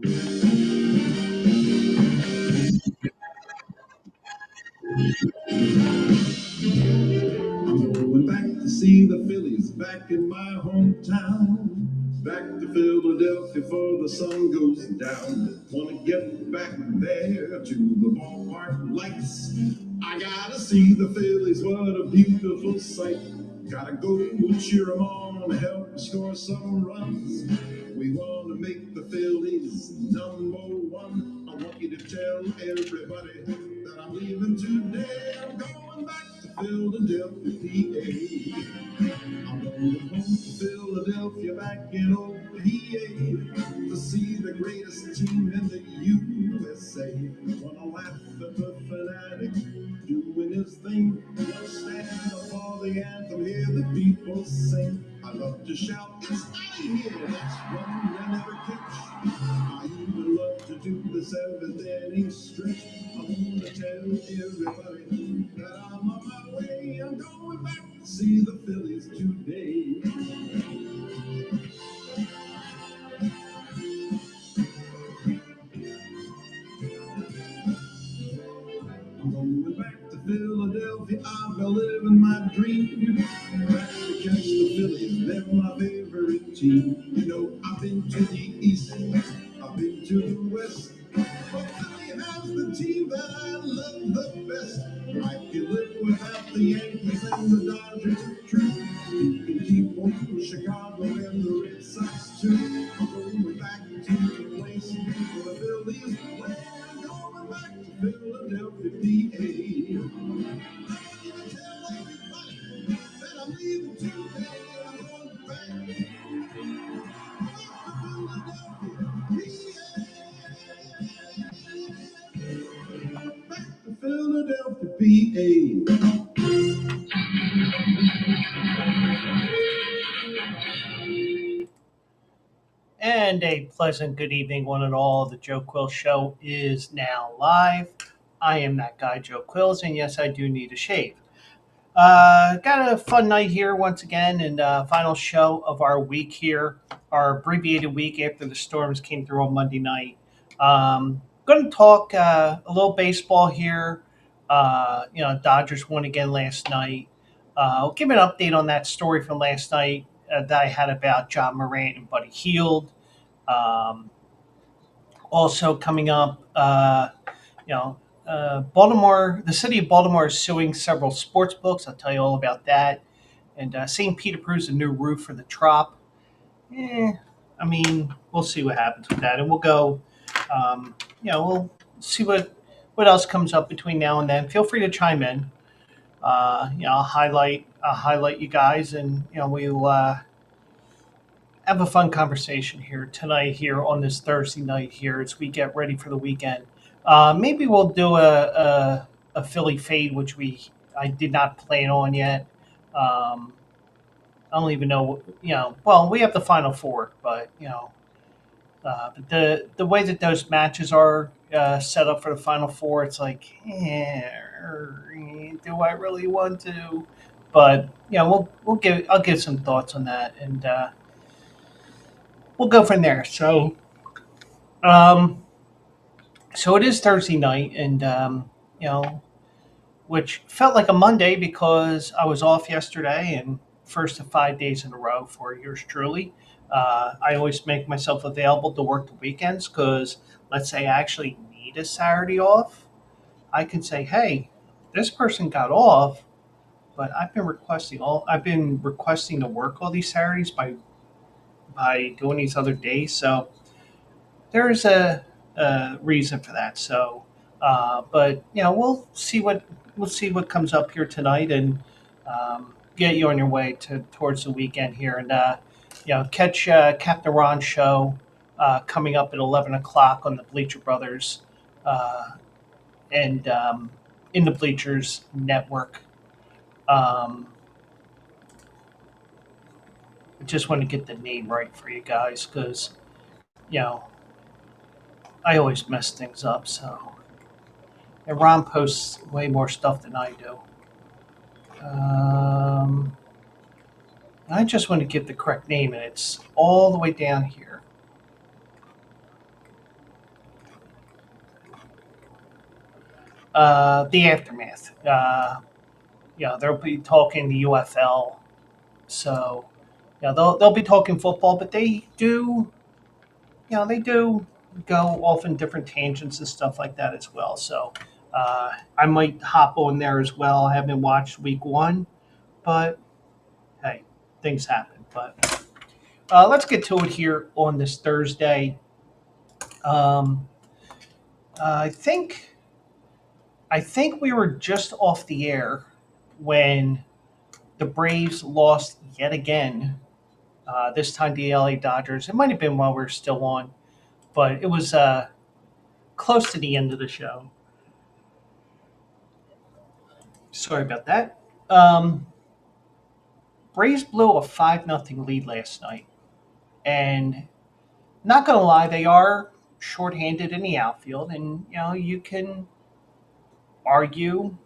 I'm going back to see the Phillies back in my hometown. Back to Philadelphia before the sun goes down. Wanna get back there to the ballpark lights. I gotta see the Phillies, what a beautiful sight. Gotta go cheer 'em on, help 'em score some runs. We wanna make the Phillies #1. I want you to tell everybody that I'm leaving today. I'm going back to Philadelphia, PA. I'm going home to Philadelphia back in old PA to see the greatest team in the USA. Wanna laugh at the fanatic doing his thing. Wanna stand up for the anthem, hear the people sing. I love to shout, it's out here, let's run and never catch. I even love to do the seventh inning stretch. I want to tell everybody that I'm on my way. I'm going back to see the Phillies today. I'm going back to Philadelphia. I've been living my dream. Back to catch the Phillies. They're my favorite team. You know, I've been to the East. I've been to the West. But Philly has the team that I love the best. I can live without the Yankees and the Dodgers. True. You can keep on Chicago and the Red Sox too. I'm going back to the place where the Phillies play. I'm going back to Philadelphia, PA. I'm gonna tell everybody that I'm leaving today. I'm going back to Philadelphia, PA. And a pleasant good evening, one and all. The Joe Quills Show is now live. I am that guy, Joe Quills, and yes, I do need a shave. Got a fun night here once again, and final show of our week here, our abbreviated week after the storms came through on Monday night. Going to talk a little baseball here. Dodgers won again last night. I'll give an update on that story from last night that I had about John Morant and Buddy Hield. Um, Also coming up, you know, Baltimore, the city of Baltimore is suing several sports books. I'll tell you all about that. And St. Pete approves a new roof for the Trop. Eh, I mean, we'll see what happens with that, and we'll go. We'll see what else comes up between now and then. Feel free to chime in. I'll highlight you guys, and we'll have a fun conversation here tonight here on this Thursday night here as we get ready for the weekend. Maybe we'll do a Philly fade, which I did not plan on yet. Um, I don't even know, Well, we have the final four, but but the way that those matches are set up for the final four, it's like, do I really want to? But I'll give some thoughts on that, and we'll go from there. Um, so it is Thursday night, and which felt like a Monday because I was off yesterday and first of 5 days in a row for yours truly. I always make myself available to work the weekends because let's say I actually need a Saturday off. I can say, hey, this person got off, but I've been requesting to work all these Saturdays by doing these other days. So there's a reason for that. So, but we'll see what comes up here tonight, and get you on your way towards the weekend here, and catch Captain Ron's show coming up at 11 o'clock on the Bleacher Brothers uh, and in the Bleachers Network. Um, I just want to get the name right for you guys because you know I always mess things up. So, and Ron posts way more stuff than I do. Um, I just want to give the correct name, and it's all the way down here. the aftermath. They'll be talking the UFL, so they'll be talking football, but they do go off in different tangents and stuff like that as well. So I might hop on there as well. I haven't watched week one, but hey, things happen. But let's get to it here on this Thursday. Um, I think we were just off the air when the Braves lost yet again. This time the LA Dodgers. It might have been while we were still on, but it was close to the end of the show. Sorry about that. Um, Braves blew a 5-0 lead last night, and not gonna lie, they are shorthanded in the outfield, and you can argue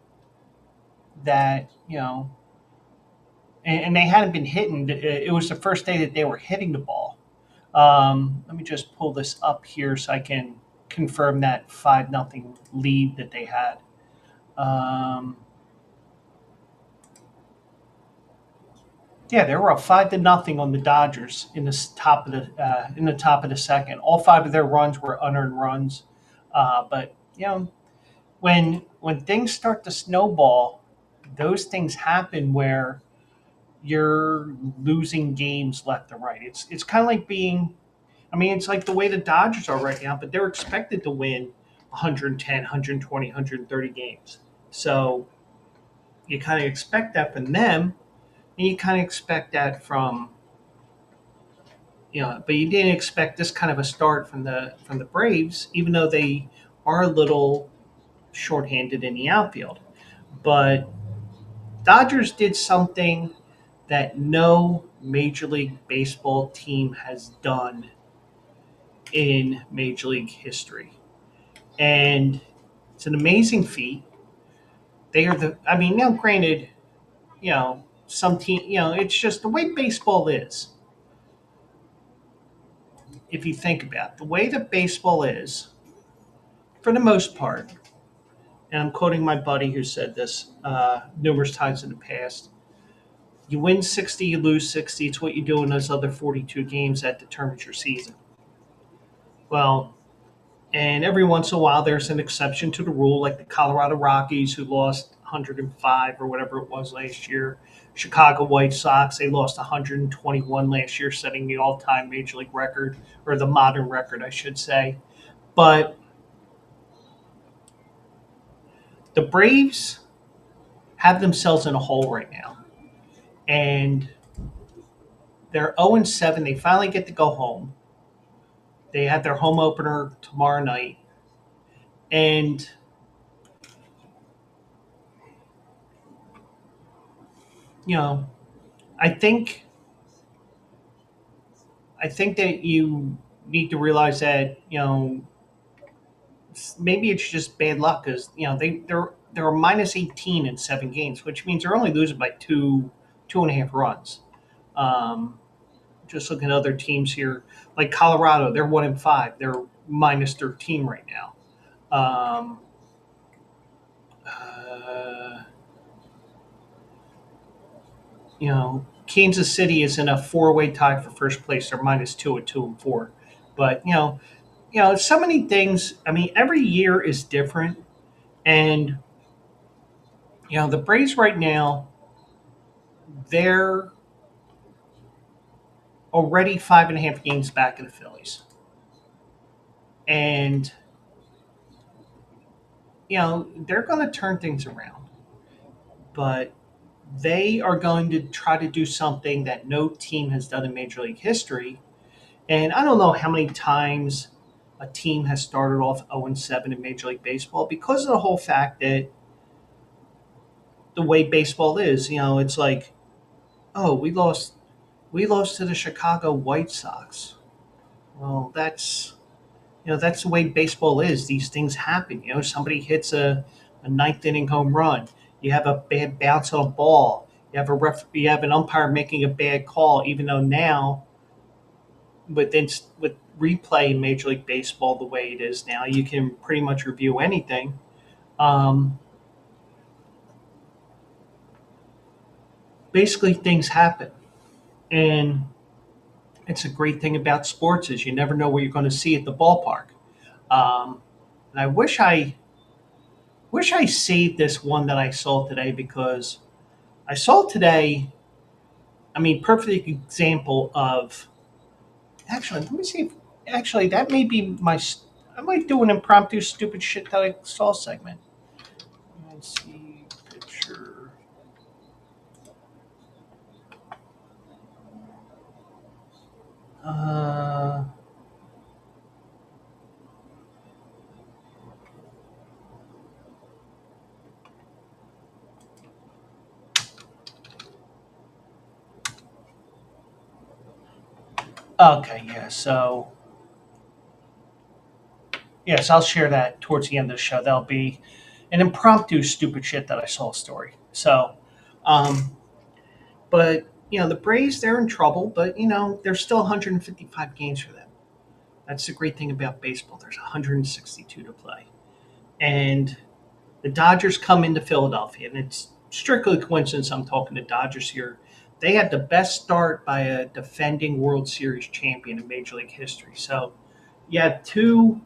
that and they hadn't been hitting. It was the first day that they were hitting the ball. Let me just pull this up here so I can confirm that 5-0 lead that they had. Um, yeah, they were up 5-0 on the Dodgers in the top of the second. All five of their runs were unearned runs, but when things start to snowball, those things happen where you're losing games left and right. It's kind of like being, I mean, it's like the way the Dodgers are right now, but they're expected to win 110, 120, 130 games. So you kind of expect that from them, and you kind of expect that from but you didn't expect this kind of a start from the Braves, even though they are a little shorthanded in the outfield. But Dodgers did something that no Major League Baseball team has done in Major League history. And it's an amazing feat. They are I mean, now granted, some team, it's just the way baseball is. If you think about it, the way that baseball is, for the most part, and I'm quoting my buddy who said this numerous times in the past, you win 60, you lose 60. It's what you do in those other 42 games that determines your season. Well, and every once in a while, there's an exception to the rule, like the Colorado Rockies, who lost 105 or whatever it was last year. Chicago White Sox, they lost 121 last year, setting the all time Major League record, or the modern record, I should say. But the Braves have themselves in a hole right now. And they're 0-7. They finally get to go home. They have their home opener tomorrow night. And, you know, I think that you need to realize that maybe it's just bad luck because they're a minus 18 in 7 games, which means they're only losing by two and a half runs. Um, just looking at other teams here, like Colorado, they're 1-5. They're minus 13 right now. Um, uh, Kansas City is in a four-way tie for first place. They're minus two at 2-4. But so many things. I mean, every year is different, and the Braves right now, they're already 5.5 games back of the Phillies, and they're going to turn things around, but they are going to try to do something that no team has done in Major League history. And I don't know how many times a team has started off 0-7 in Major League Baseball because of the whole fact that the way baseball is, it's like, oh, we lost to the Chicago White Sox. Well, that's the way baseball is. These things happen. Somebody hits a ninth inning home run. You have a bad bounce on a ball. You have an umpire making a bad call, even though now with replay in Major League Baseball the way it is now, you can pretty much review anything. Um, Basically, things happen, and it's a great thing about sports is you never know what you're going to see at the ballpark. Um, and I wish I saved this one that I saw today because I saw today. I mean, perfect example of actually. Let me see. If, actually, that may be my. I might do an impromptu stupid shit that I saw segment. Let's see picture. Uh, okay, yeah. So yes, I'll share that towards the end of the show. That'll be an impromptu stupid shit that I saw story. So, um, but the Braves they're in trouble, but there's still 155 games for them. That's the great thing about baseball. There's 162 to play, and the Dodgers come into Philadelphia, and it's strictly coincidence I'm talking to Dodgers here. They had the best start by a defending World Series champion in Major League history. So you have two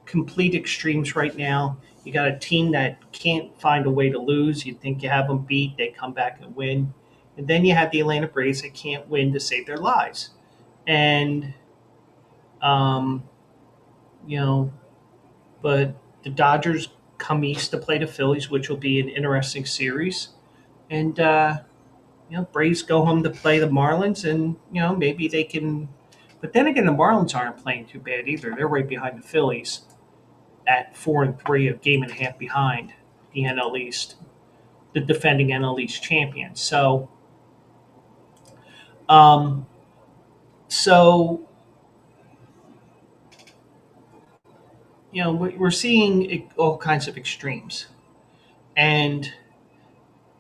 complete extremes right now. You got a team that can't find a way to lose. You think you have them beat, they come back and win. And then you have the Atlanta Braves that can't win to save their lives. And, um, you know, but the Dodgers come east to play the Phillies, which will be an interesting series. And, Braves go home to play the Marlins, and, maybe they can. But then again, the Marlins aren't playing too bad either. They're right behind the Phillies at 4-3, a game and a half behind the NL East, the defending NL East champions. Um, so we're seeing all kinds of extremes, and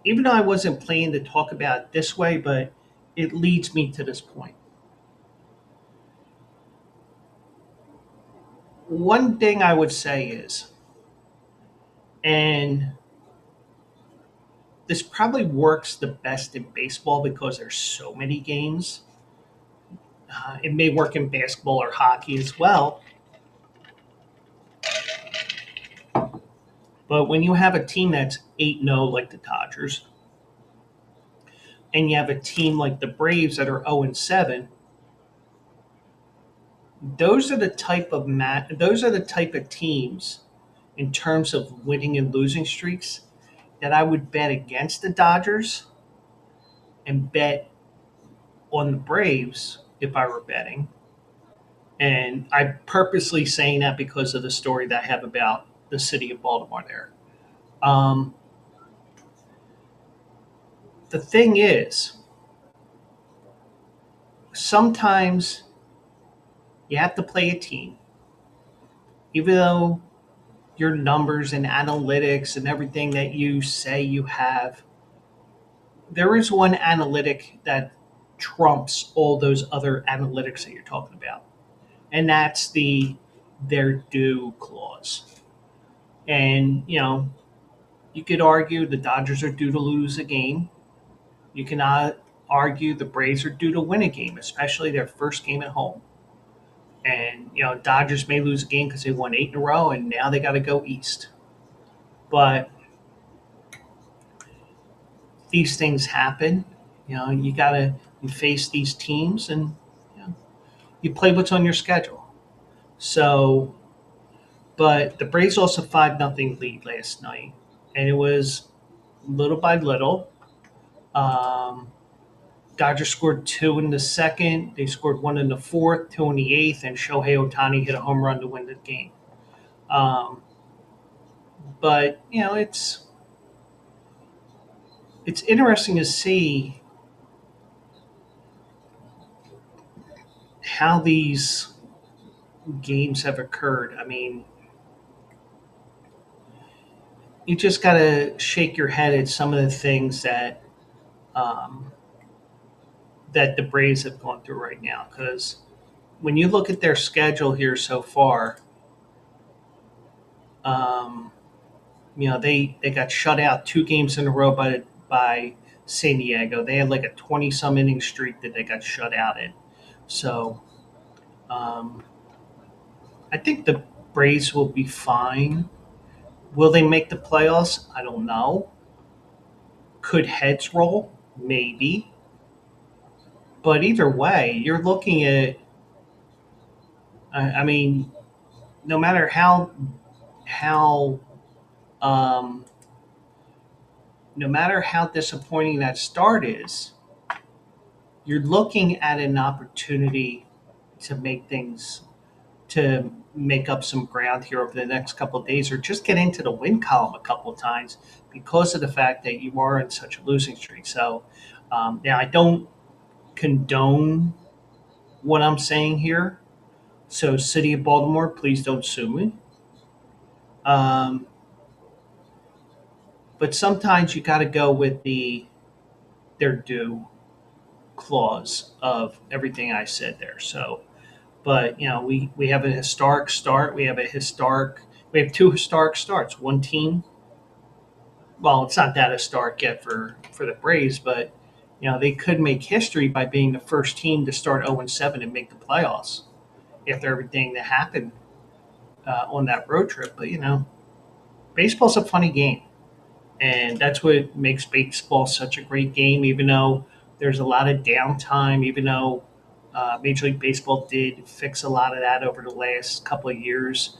even though I wasn't planning to talk about it this way, but it leads me to this point. One thing I would say is, and this probably works the best in baseball because there's so many games. It may work in basketball or hockey as well. But when you have a team that's 8-0 like the Dodgers, and you have a team like the Braves that are 0-7, those are the type of teams in terms of winning and losing streaks that I would bet against the Dodgers and bet on the Braves if I were betting. And I'm purposely saying that because of the story that I have about the city of Baltimore there. Um, the thing is, sometimes you have to play a team, even though your numbers and analytics and everything that you say you have, there is one analytic that trumps all those other analytics that you're talking about, and that's the "they're due" clause. And you could argue the Dodgers are due to lose a game. You cannot argue the Braves are due to win a game, especially their first game at home. And Dodgers may lose a game because they won 8 in a row, and now they got to go east. But these things happen. You got to face these teams, and you, know, you play what's on your schedule. So, but the Braves also 5-0 lead last night, and it was little by little. Um, Dodgers scored two in the second. They scored one in the fourth, two in the eighth, and Shohei Ohtani hit a home run to win the game. Um, but it's interesting to see how these games have occurred. I mean, you just got to shake your head at some of the things um, that the Braves have gone through right now. Because when you look at their schedule here so far, um, They got shut out 2 games in a row by San Diego. They had like a 20 some inning streak that they got shut out in. So um, I think the Braves will be fine. Will they make the playoffs? I don't know. Could heads roll? Maybe. But either way, you're looking at. I mean, no matter how um, no matter how disappointing that start is, you're looking at an opportunity to make up some ground here over the next couple of days, or just get into the win column a couple of times because of the fact that you are in such a losing streak. So, now I don't condone what I'm saying here. So, City of Baltimore, please don't sue me. Um, but sometimes you got to go with their due clause of everything I said there. So, but we have a historic start. We have 2 historic starts. One team, well, it's not that historic yet for the Braves, but they could make history by being the first team to start 0-7 and make the playoffs after everything that happened on that road trip. But baseball's a funny game, and that's what makes baseball such a great game. Even though there's a lot of downtime, even though Major League Baseball did fix a lot of that over the last couple of years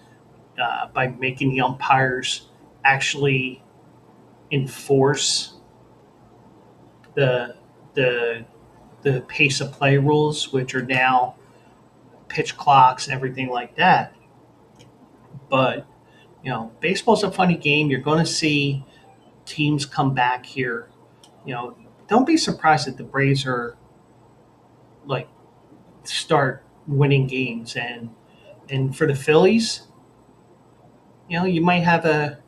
by making the umpires actually enforce the the the pace of play rules, which are now pitch clocks and everything like that. But baseball's a funny game. You're going to see teams come back here. You know, don't be surprised that the Braves are like start winning games, and for the Phillies, you might have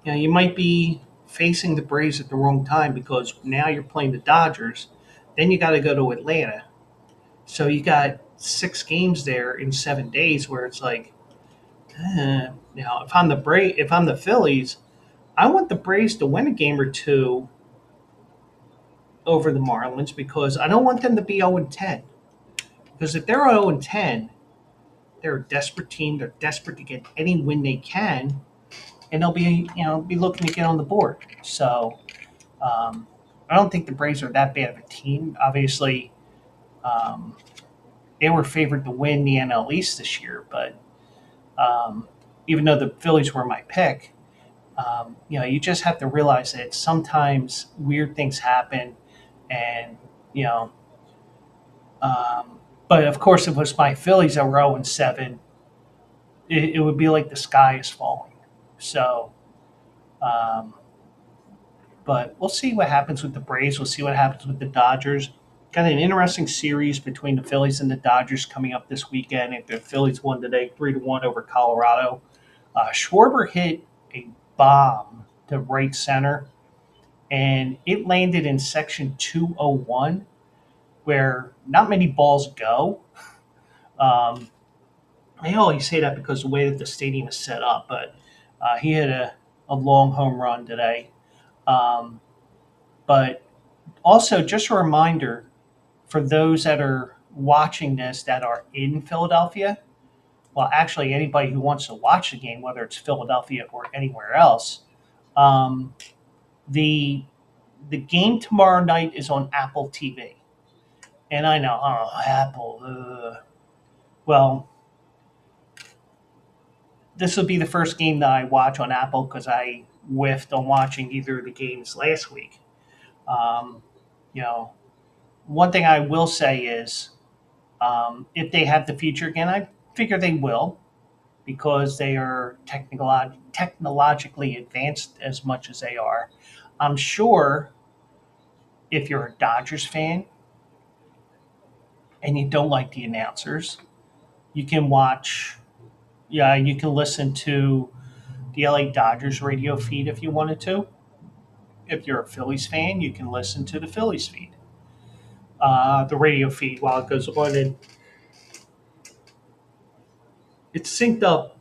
you might be facing the Braves at the wrong time because now you're playing the Dodgers, then you got to go to Atlanta. So you got 6 games there in 7 days where it's like, if I'm the Phillies, I want the Braves to win a game or two over the Marlins because I don't want them to be 0-10. Because if they're 0-10, they're a desperate team. They're desperate to get any win they can, and they'll be looking to get on the board. So I don't think the Braves are that bad of a team. Obviously, um, they were favored to win the NL East this year, but um, even though the Phillies were my pick, you just have to realize that sometimes weird things happen, and you know. But of course, if it was my Phillies that were 0-7, it would be like the sky is falling. So, um, but we'll see what happens with the Braves. We'll see what happens with the Dodgers. Got an interesting series between the Phillies and the Dodgers coming up this weekend. If the Phillies won today, 3-1 over Colorado. Schwarber hit a bomb to right center, and it landed in section 201, where not many balls go. Um, I always say that because the way that the stadium is set up, but he hit a long home run today. Um, but also, just a reminder for those that are watching this that are in Philadelphia, well, actually, anybody who wants to watch the game, whether it's Philadelphia or anywhere else, um, the the game tomorrow night is on Apple TV. And I know, oh, Apple. Well, this will be the first game that I watch on Apple because I whiffed on watching either of the games last week. Um, you know, one thing I will say is if they have the future again, I figure they will because they are technologically advanced as much as they are. I'm sure if you're a Dodgers fan and you don't like the announcers, you can watch, yeah, you can listen to the LA Dodgers radio feed if you wanted to. If you're a Phillies fan, you can listen to the Phillies feed, the radio feed while it goes on, and it's synced up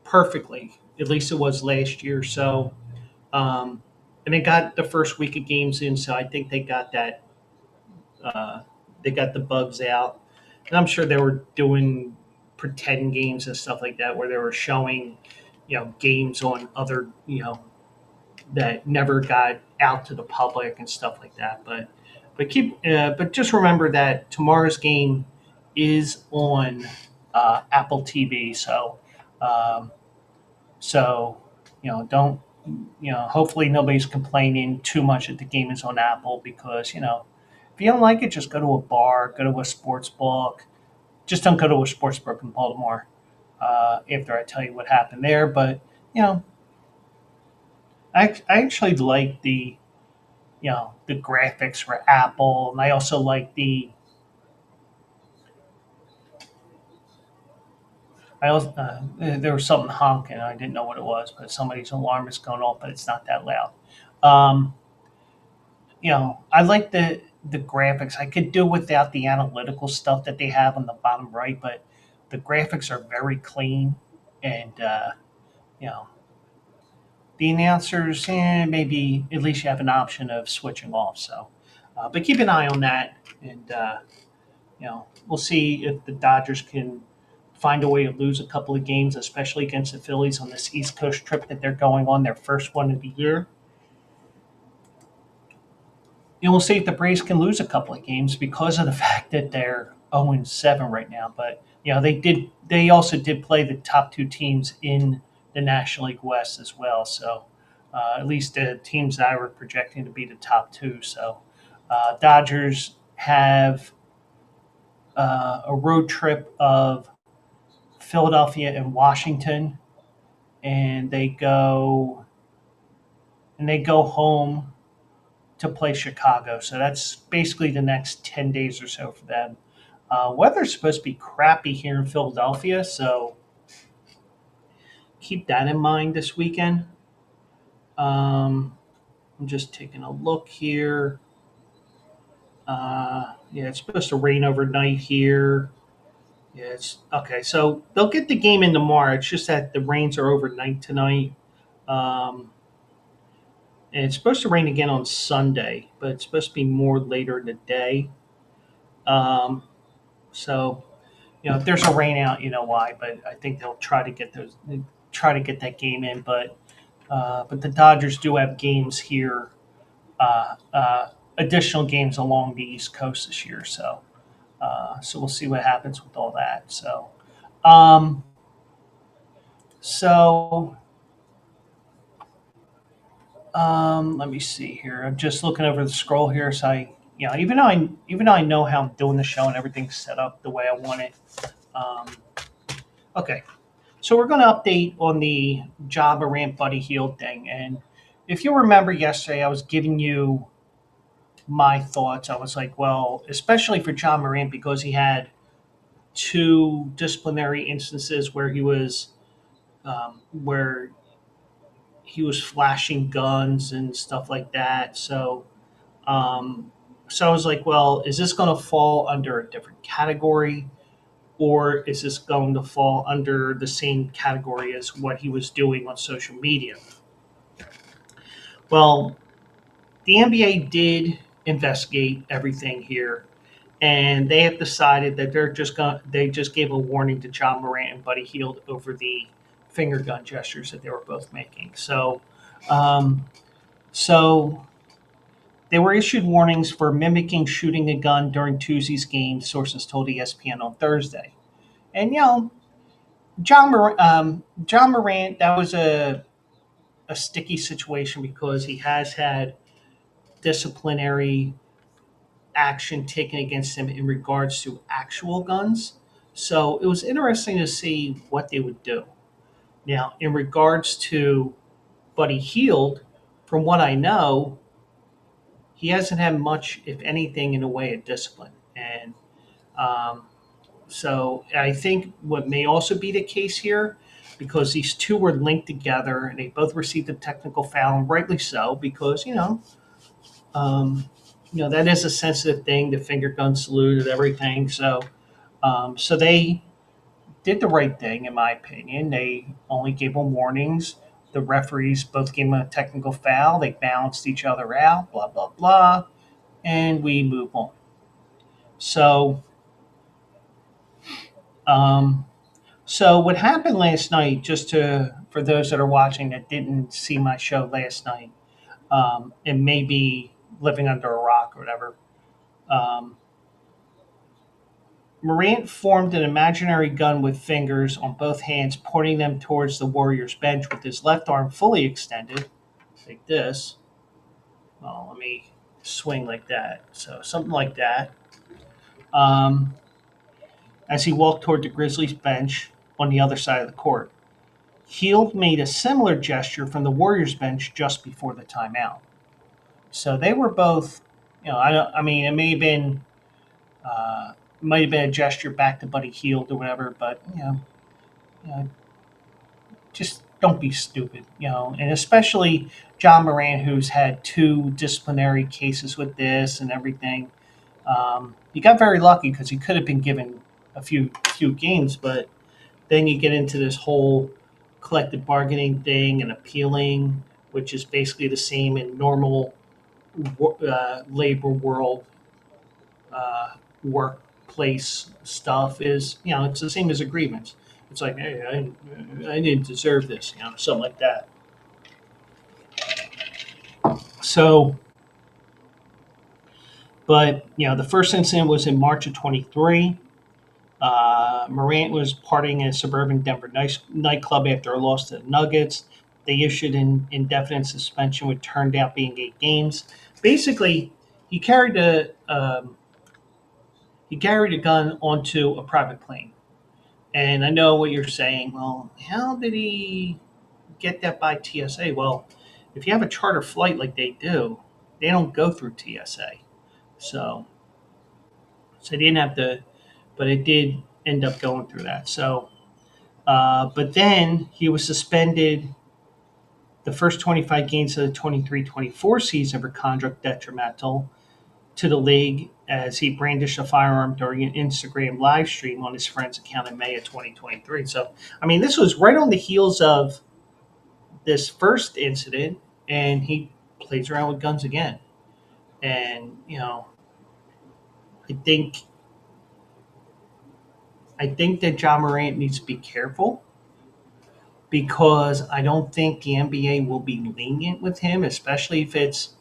perfectly. At least it was last year. So, um, and they got the first week of games in, so I think they got that. They got the bugs out, and I'm sure they were doing pretend games and stuff like that, where they were showing, games on other, that never got out to the public and stuff like that. But just remember that tomorrow's game is on Apple TV. Um, so don't hopefully nobody's complaining too much that the game is on Apple because if you don't like it, just go to a bar, go to a sports book. Just don't go to a sports book in Baltimore. After I tell you what happened there, but you know, I actually like the graphics for Apple, and I also like the I also there was something honking. I didn't know what it was, but somebody's alarm is going off, but it's not that loud. Um, I like the graphics. I could do without the analytical stuff that they have on the bottom right, but the graphics are very clean, and you know the announcers, maybe at least you have an option of switching off. So, but keep an eye on that, and we'll see if the Dodgers can find a way to lose a couple of games, especially against the Phillies on this East Coast trip that they're going on, their first one of the year. And we'll see if the Braves can lose a couple of games because of the fact that they're 0-7 right now. But they also did play the top two teams in the National League West as well. So at least the teams that I were projecting to be the top two. So Dodgers have a road trip of Philadelphia and Washington, and they go home to play Chicago. So that's basically the next 10 days or so for them. Weather's supposed to be crappy here in Philadelphia, so keep that in mind this weekend. I'm just taking a look here. Yeah, it's supposed to rain overnight here. Yeah, it's okay. So they'll get the game in tomorrow. It's just that the rains are overnight tonight. Um, and it's supposed to rain again on Sunday, but it's supposed to be more later in the day. Um, so if there's a rain out, you know why. But I think they'll try to get that game in. But the Dodgers do have games here, additional games along the East Coast this year. So we'll see what happens with all that. Um, so let me see here. I'm just looking over the scroll here. So even though I know how I'm doing the show and everything's set up the way I want it. Um, okay, so we're going to update on the John Morant Buddy Hield thing. And if you remember yesterday, I was giving you my thoughts. I was like, well, especially for John Morant because he had two disciplinary instances where he was flashing guns and stuff like that. So I was like, well, is this going to fall under a different category, or is this going to fall under the same category as what he was doing on social media? Well, the NBA did investigate everything here, and they have decided that they just gave a warning to John Morant and Buddy Hield over the finger gun gestures that they were both making. Um, so they were issued warnings for mimicking shooting a gun during Tuesday's game. Sources told ESPN on Thursday, and John Morant, that was a sticky situation because he has had disciplinary action taken against him in regards to actual guns. So it was interesting to see what they would do. Now, in regards to Buddy Hield, from what I know, he hasn't had much, if anything, in the way of discipline. And um, so I think what may also be the case here, because these two were linked together and they both received a technical foul, and rightly so, because um, that is a sensitive thing, the finger gun salute and everything. So they did the right thing, in my opinion. They only gave them warnings. The referees both gave them a technical foul. They balanced each other out, blah, blah, blah. And we move on. So, um, so what happened last night, just to for those that are watching that didn't see my show last night, and maybe living under a rock or whatever, um, Morant formed an imaginary gun with fingers on both hands, pointing them towards the Warriors bench with his left arm fully extended, like this. Well, let me swing like that. So something like that. Um, as he walked toward the Grizzlies bench on the other side of the court. Hield made a similar gesture from the Warriors bench just before the timeout. So they were both, I mean, it may have been, might have been a gesture back to Buddy Hield or whatever, but you know, just don't be stupid, and especially John Moran, who's had two disciplinary cases with this and everything. He got very lucky because he could have been given a few games, but then you get into this whole collective bargaining thing and appealing, which is basically the same in normal labor world workplace stuff. Is it's the same as agreements. It's like, hey, I didn't deserve this, something like that. So, but the first incident was in March of 23. Morant was partying in a suburban Denver nightclub after a loss to the Nuggets. They issued an indefinite suspension, which turned out being 8 games. Basically, he carried a gun onto a private plane. And I know what you're saying. Well, how did he get that by TSA? Well, if you have a charter flight like they do, they don't go through TSA. So, so they didn't have to, but it did end up going through that. So, but then he was suspended the first 25 games of the 23-24 season for conduct detrimental to the league as he brandished a firearm during an Instagram live stream on his friend's account in May of 2023. So, I mean, this was right on the heels of this first incident, and he plays around with guns again. And I think I think that John Morant needs to be careful because I don't think the NBA will be lenient with him, especially if it's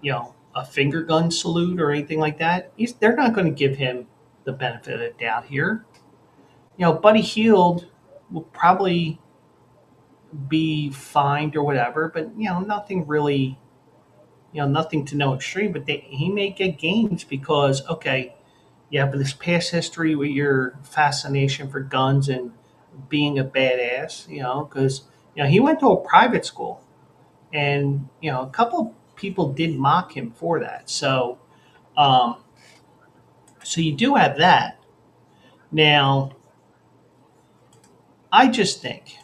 a finger gun salute or anything like that. They're not going to give him the benefit of the doubt here. Buddy Hield will probably be fined or whatever, but nothing really, nothing to no extreme. But he may get games because yeah, but this past history with your fascination for guns and being a badass, because he went to a private school, and a couple of people did mock him for that. Um, so you do have that. Now, I just think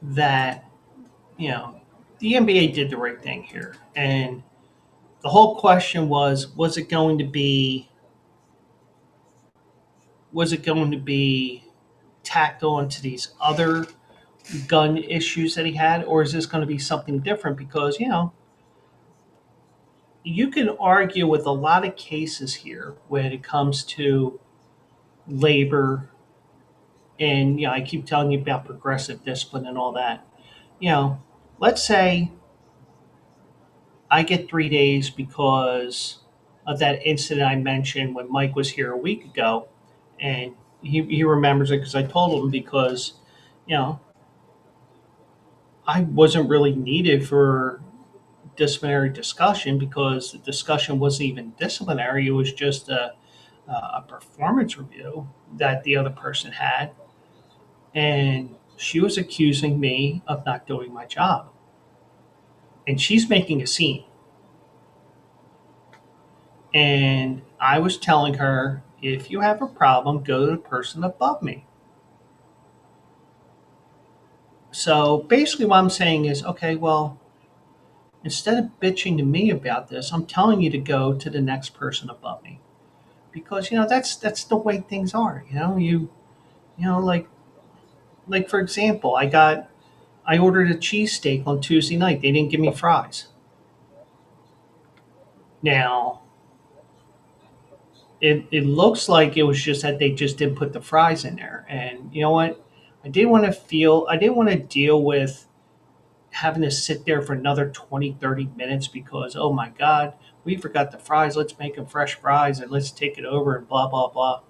that you know the NBA did the right thing here, and the whole question was it going to be tacked on to these other gun issues that he had, or is this going to be something different? Because you can argue with a lot of cases here when it comes to labor, and I keep telling you about progressive discipline and all that. You know, let's say I get 3 days because of that incident I mentioned when Mike was here a week ago, and he remembers it because I told him because you know I wasn't really needed for disciplinary discussion because the discussion wasn't even disciplinary. It was just a performance review that the other person had, and she was accusing me of not doing my job, and she's making a scene. And I was telling her, if you have a problem, go to the person above me. So basically, what I'm saying is, okay, well, instead of bitching to me about this, I'm telling you to go to the next person above me. because that's the way things are. You know like for example, I ordered a cheesesteak on Tuesday night. They didn't give me fries. Now it looks like it was just that they just didn't put the fries in there. And you know what? I didn't want to deal with having to sit there for another 20, 30 minutes because, oh my God, we forgot the fries. Let's make them fresh fries and let's take it over and blah, blah, blah.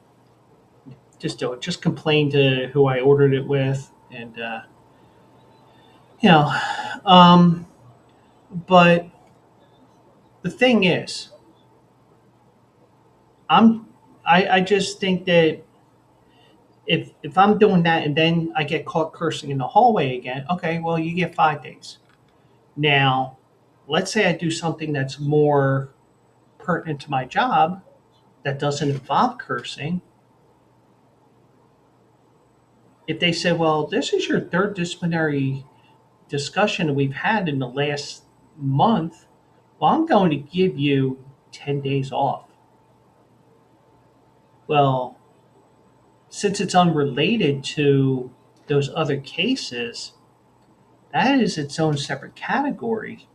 Just do it. Just complain to who I ordered it with. And, you know, um, but the thing is, I'm, I just think that if I'm doing that and then I get caught cursing in the hallway again, okay, well, you get 5 days. Now, let's say I do something that's more pertinent to my job that doesn't involve cursing. If they say, well, this is your third disciplinary discussion we've had in the last month, well, I'm going to give you 10 days off. Well, since it's unrelated to those other cases, that is its own separate category.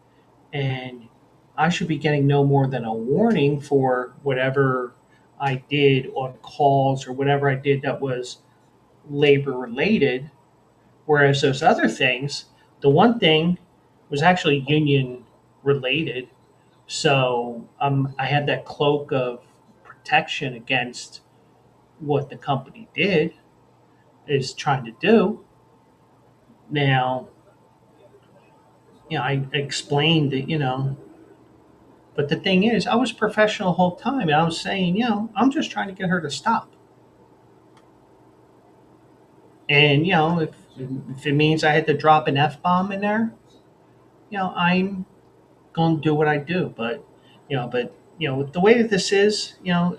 And I should be getting no more than a warning for whatever I did on calls or whatever I did that was labor related. Whereas those other things, the one thing was actually union related. So I had that cloak of protection against what the company did is trying to do. Now, I explained that, but the thing is, I was professional the whole time. And I was saying, I'm just trying to get her to stop. And, if it means I had to drop an F bomb in there, I'm going to do what I do. But the way that this is,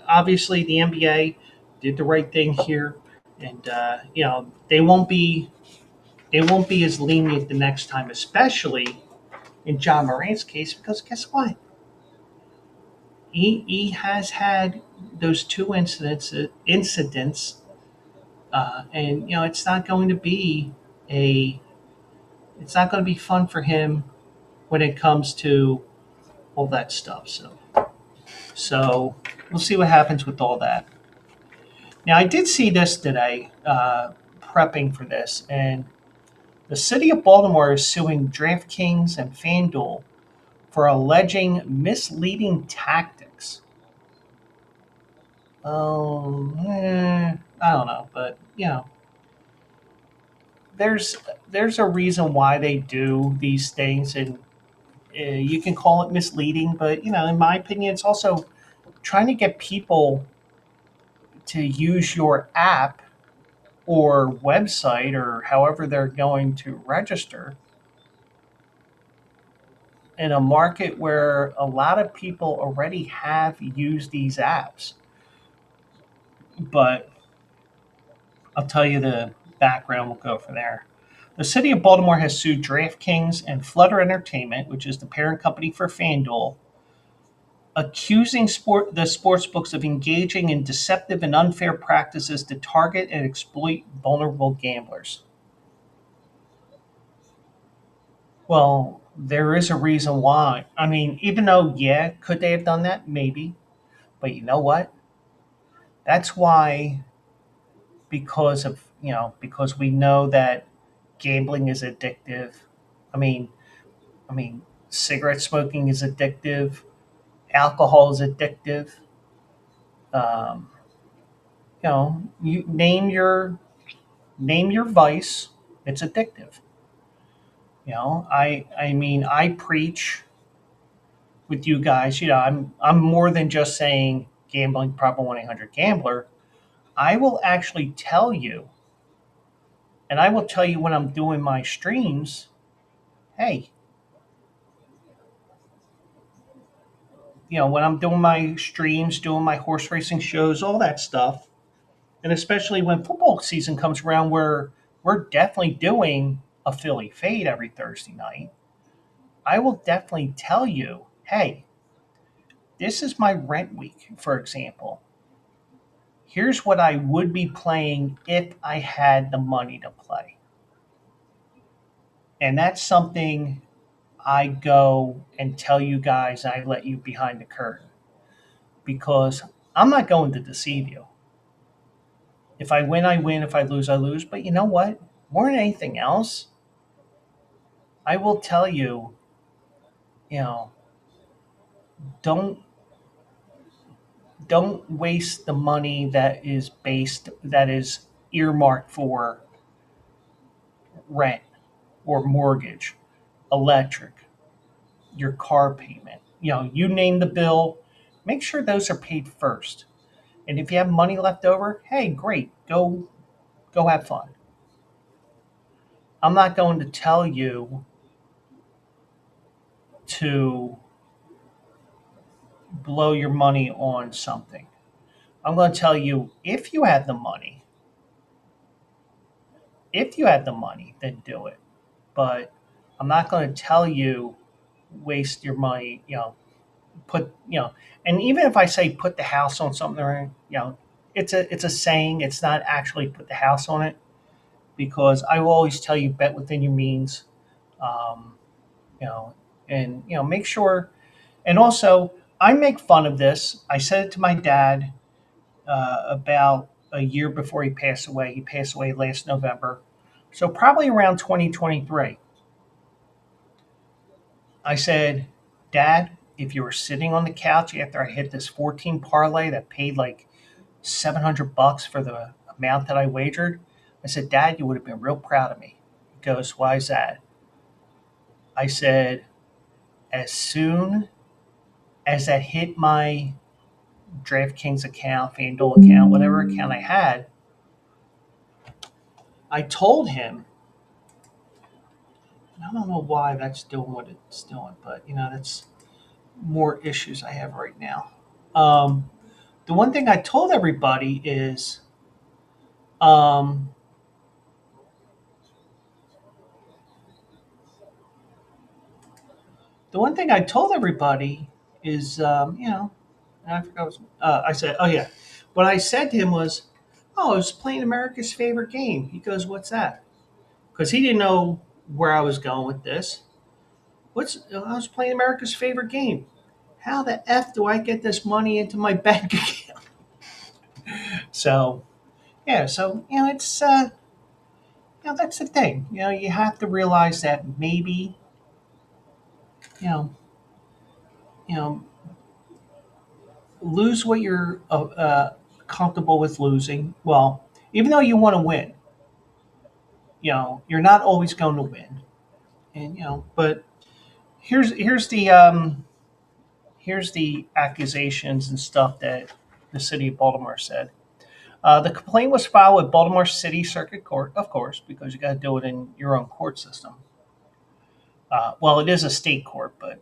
obviously the NBA did the right thing here. And, they won't be as lenient the next time, especially in John Morant's case, because guess what? He has had those two incidents, and a it's not going to be fun for him when it comes to all that stuff. So we'll see what happens with all that. Now I did see this today, prepping for this, and the city of Baltimore is suing DraftKings and FanDuel for alleging misleading tactics. I don't know, but there's there's a reason why they do these things, and you can call it misleading, but in my opinion, it's also trying to get people to use your app or website or however they're going to register in a market where a lot of people already have used these apps. But I'll tell you the background, we'll go from there. The city of Baltimore has sued DraftKings and Flutter Entertainment, which is the parent company for FanDuel, accusing the sportsbooks of engaging in deceptive and unfair practices to target and exploit vulnerable gamblers. Well, there is a reason why. I mean, even though, yeah, could they have done that? Maybe. But you know what? That's why, because we know that gambling is addictive. I mean, cigarette smoking is addictive. Alcohol is addictive. Um, you name your vice. It's addictive. I mean, I preach with you guys. I'm more than just saying gambling problem 1-800 gambler. I will actually tell you, and I will tell you when I'm doing my streams. Hey, when I'm doing my streams, doing my horse racing shows, all that stuff, and especially when football season comes around, where we're definitely doing a Philly fade every Thursday night. I will definitely tell you, hey, this is my rent week, for example. Here's what I would be playing if I had the money to play. And that's something I go and tell you guys, I let you behind the curtain because I'm not going to deceive you. If I win, I win. If I lose, I lose. But you know what? More than anything else, I will tell you, you know, don't don't waste the money that is earmarked for rent or mortgage, electric, your car payment. You name the bill, make sure those are paid first. And if you have money left over, hey, great, go have fun. I'm not going to tell you to blow your money on something. I'm going to tell you if you had the money, then do it. But I'm not going to tell you waste your money, and even if I say put the house on something, or, it's a saying, it's not actually put the house on it, because I will always tell you bet within your means. Um, you know, and make sure. And also, I make fun of this. I said it to my dad about a year before he passed away. He passed away last November, so probably around 2023. I said, Dad, if you were sitting on the couch after I hit this 14 parlay that paid like $700 for the amount that I wagered, I said, Dad, you would have been real proud of me. He goes, why is that? I said, as soon as that hit my DraftKings account, FanDuel account, whatever account I had, I told him, I don't know why that's doing what it's doing, but that's more issues I have right now. Um, the one thing I told everybody is, um, the one thing I told everybody is, I forgot. I said, oh yeah, what I said to him was, oh, I was playing America's favorite game. He goes, what's that? Because he didn't know where I was going with this. I was playing America's favorite game. How the f do I get this money into my bank account? So yeah, so it's that's the thing. You have to realize that maybe you know you know lose what you're comfortable with losing. Well, even though you want to win, you're not always going to win, and but here's here's the accusations and stuff that the city of Baltimore said. The complaint was filed with Baltimore City Circuit Court, of course, because you got to do it in your own court system. Well, it is a state court, but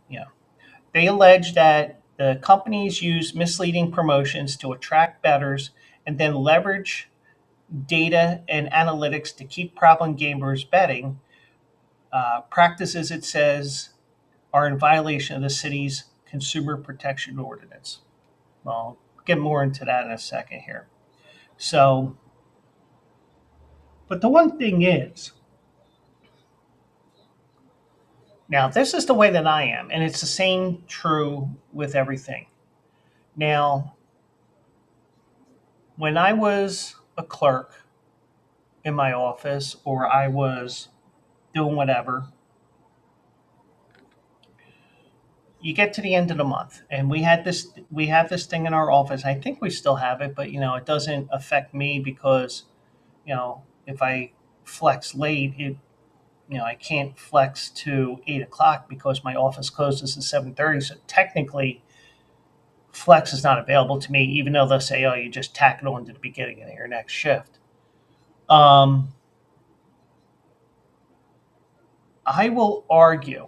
they allege that the companies use misleading promotions to attract bettors and then leverage data and analytics to keep problem gamers betting. Practices, it says, are in violation of the city's consumer protection ordinance. Well, I'll get more into that in a second here. So, but the one thing is, now this is the way that I am, and it's the same true with everything. Now, when I was a clerk in my office or I was doing whatever, you get to the end of the month and we have this thing in our office. I think we still have it, but it doesn't affect me because, if I flex late, I can't flex to 8 o'clock because my office closes at 7:30. So technically, flex is not available to me, even though they'll say, "Oh, you just tack it on to the beginning of your next shift." Um, I will argue,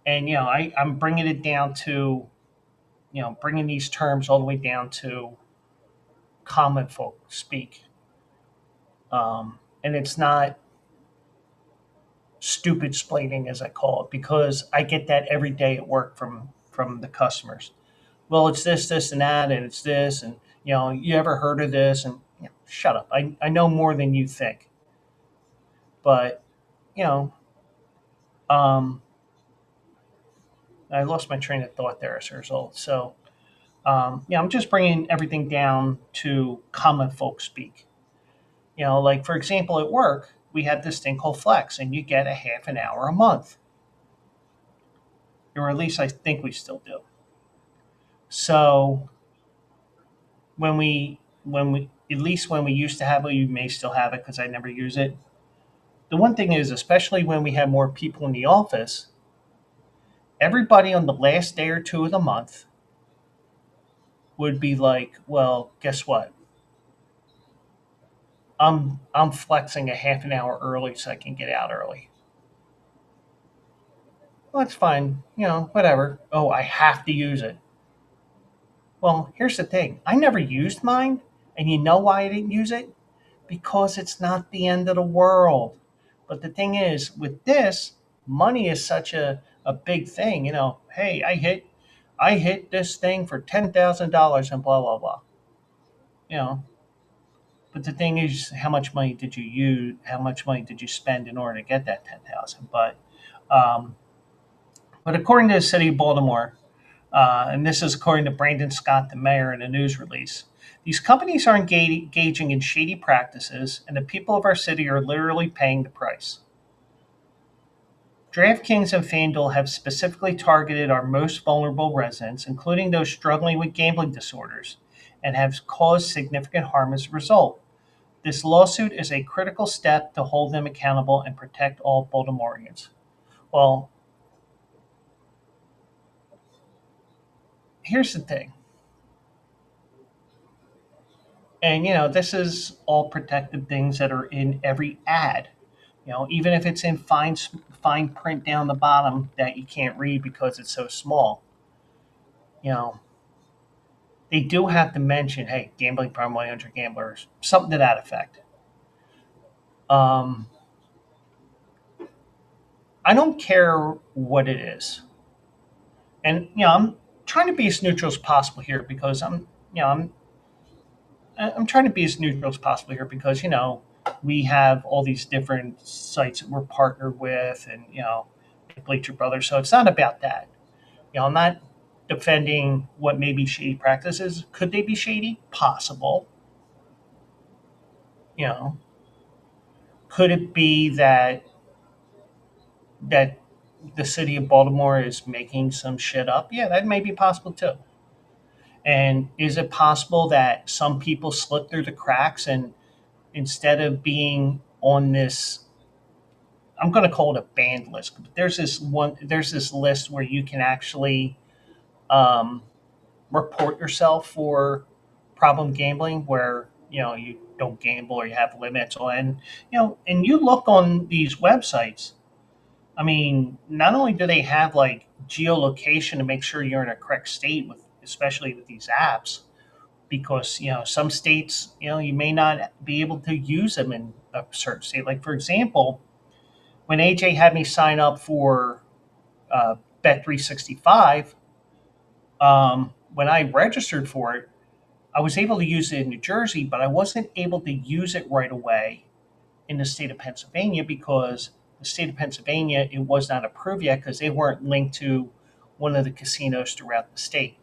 and I'm bringing it down to, bringing these terms all the way down to common folk speak, and it's not stupid splaining as I call it because I get that every day at work from the customers. Well, it's this, and that, and it's this, and You ever heard of this? And shut up. I know more than you think. But you know, um, I lost my train of thought there as a result. So I'm just bringing everything down to common folk speak. Like for example, at work, we have this thing called flex, and you get a half an hour a month, or at least I think we still do. So when we at least when we used to have it, you may still have it because I never use it. The one thing is, especially when we have more people in the office, everybody on the last day or two of the month would be like, "Well, guess what? I'm flexing a half an hour early so I can get out early." Well, that's fine, whatever. Oh, I have to use it. Well, here's the thing. I never used mine, and you know why I didn't use it? Because it's not the end of the world. But the thing is, with this, money is such a big thing. Hey, I hit this thing for $10,000 and blah blah blah. You know, but the thing is, how much money did you use? How much money did you spend in order to get that 10,000? Um, but according to the city of Baltimore, and this is according to Brandon Scott, the mayor, in a news release. These companies are engaging in shady practices, and the people of our city are literally paying the price. DraftKings and FanDuel have specifically targeted our most vulnerable residents, including those struggling with gambling disorders, and have caused significant harm as a result. This lawsuit is a critical step to hold them accountable and protect all Baltimoreans. Well, here's the thing. And this is all protective things that are in every ad. Even if it's in fine print down the bottom that you can't read because it's so small. You know, they do have to mention, hey, gambling problem 100 gamblers, something to that effect. Um, I don't care what it is, and I'm trying to be as neutral as possible here because you know, I'm I'm trying to be as neutral as possible here because we have all these different sites that we're partnered with, and Bleacher Brothers. So it's not about that. I'm not defending what may be shady practices. Could they be shady? Possible. You know, could it be that the city of Baltimore is making some shit up? Yeah, that may be possible too. And is it possible that some people slip through the cracks and instead of being on this, I'm going to call it a banned list. But there's this list where you can actually um, report yourself for problem gambling, where you don't gamble or you have limits on. And you look on these websites. I mean, not only do they have like geolocation to make sure you're in a correct state with, especially with these apps, because some states you may not be able to use them in a certain state. Like for example, when AJ had me sign up for Bet 365, when I registered for it, I was able to use it in New Jersey, but I wasn't able to use it right away in the state of Pennsylvania because the state of Pennsylvania, it was not approved yet because they weren't linked to one of the casinos throughout the state.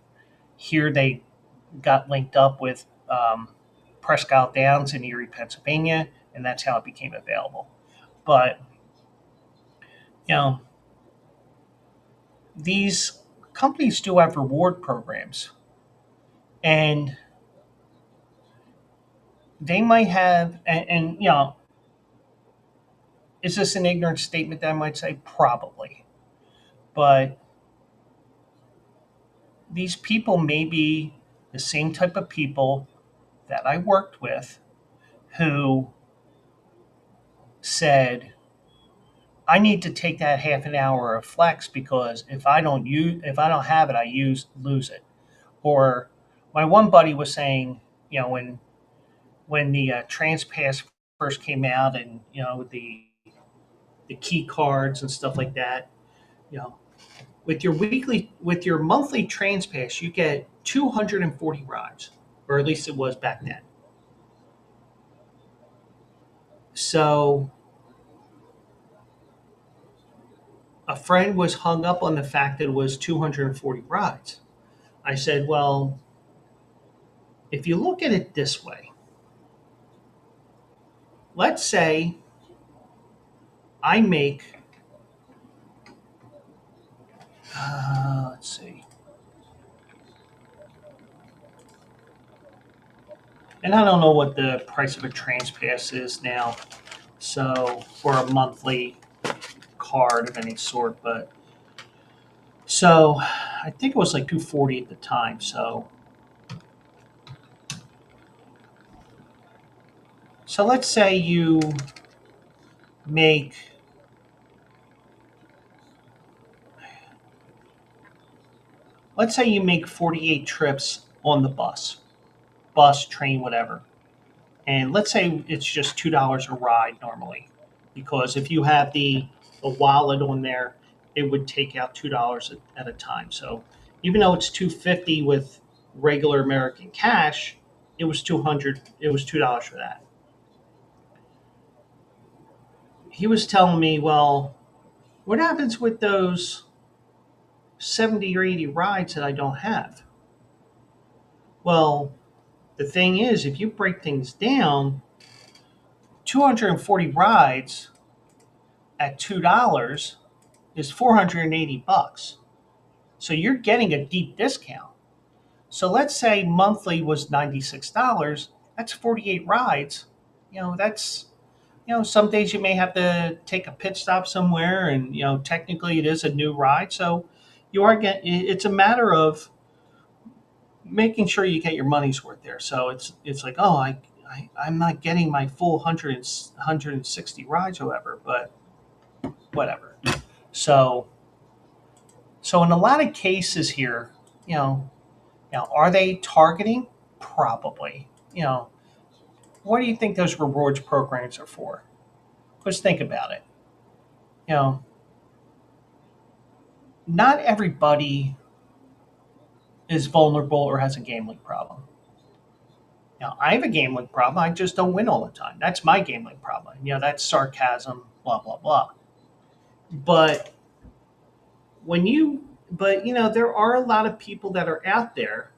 Here they got linked up with Prescott Downs in Erie, Pennsylvania, and that's how it became available. But you know, these companies do have reward programs, and they might have, and is this an ignorant statement that I might say? Probably, but these people may be the same type of people that I worked with who said, I need to take that half an hour of flex because if I don't have it, I lose it. Or my one buddy was saying, when the TransPass first came out, and the key cards and stuff like that, you know, with your monthly TransPass, you get 240 rides. or at least it was back then. So a friend was hung up on the fact that it was 240 rides. I said, well, if you look at it this way, let's say I make, let's see, and I don't know what the price of a trans pass is now. So for a monthly card of any sort, but so I think it was like 240 at the time. So let's say you make, let's say you make 48 trips on the bus, train, whatever. And let's say it's just $2 a ride normally, because if you have the wallet on there, it would take out $2 at a time. So even though it's 250 with regular American cash, it was 200. It was $2 for that. He was telling me, well, what happens with those 70 or 80 rides that I don't have? Well, the thing is, if you break things down, 240 rides at $2 is 480 bucks. So you're getting a deep discount. So let's say monthly was $96. That's 48 rides. That's, some days you may have to take a pit stop somewhere, and technically it is a new ride. So you are getting. It's a matter of making sure you get your money's worth there. So it's like, oh, I'm not getting my full 160 rides, however, but whatever. So so in a lot of cases here, you know, are they targeting? Probably. What do you think those rewards programs are for? Let's think about it. You know, not everybody is vulnerable or has a gambling problem. I have a gambling problem. I just don't win all the time. That's my gambling problem. That's sarcasm, blah, blah, blah. But there are a lot of people that are out there,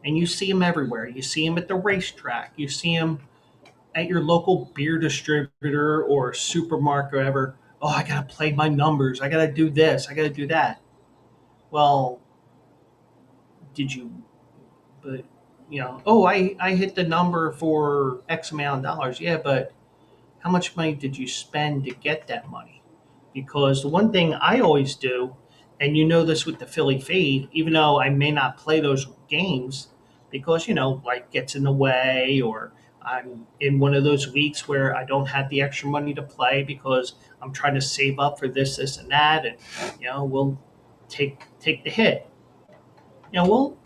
and you see them everywhere. You see them at the racetrack. You see them at your local beer distributor or supermarket or whatever. Oh, I got to play my numbers. I got to do this. I got to do that. Well, did you, but, oh, I hit the number for X amount of dollars. Yeah, but how much money did you spend to get that money? Because the one thing I always do, and this with the Philly Fade, even though I may not play those games because, life gets in the way, or I'm in one of those weeks where I don't have the extra money to play because I'm trying to save up for this, and that, and, we'll take the hit. We'll,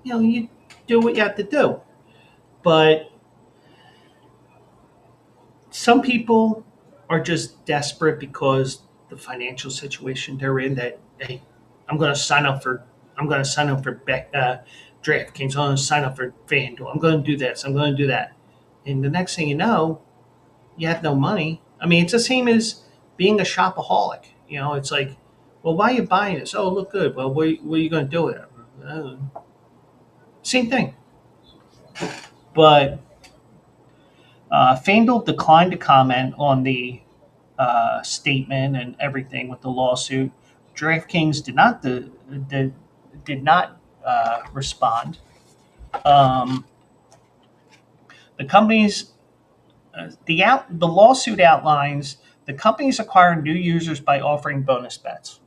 you do what you have to do. But some people are just desperate because the financial situation they're in, that, hey, I'm going to sign up for DraftKings. I'm going to sign up for FanDuel. I'm going to do this. I'm going to do that. And the next thing you know, you have no money. I mean, it's the same as being a shopaholic. It's like, well, why are you buying this? Oh, look good. Well, what are you going to do with it? Same thing. But FanDuel declined to comment on the statement and everything with the lawsuit. DraftKings did not respond. Um, the company's the lawsuit outlines the companies acquire new users by offering bonus bets.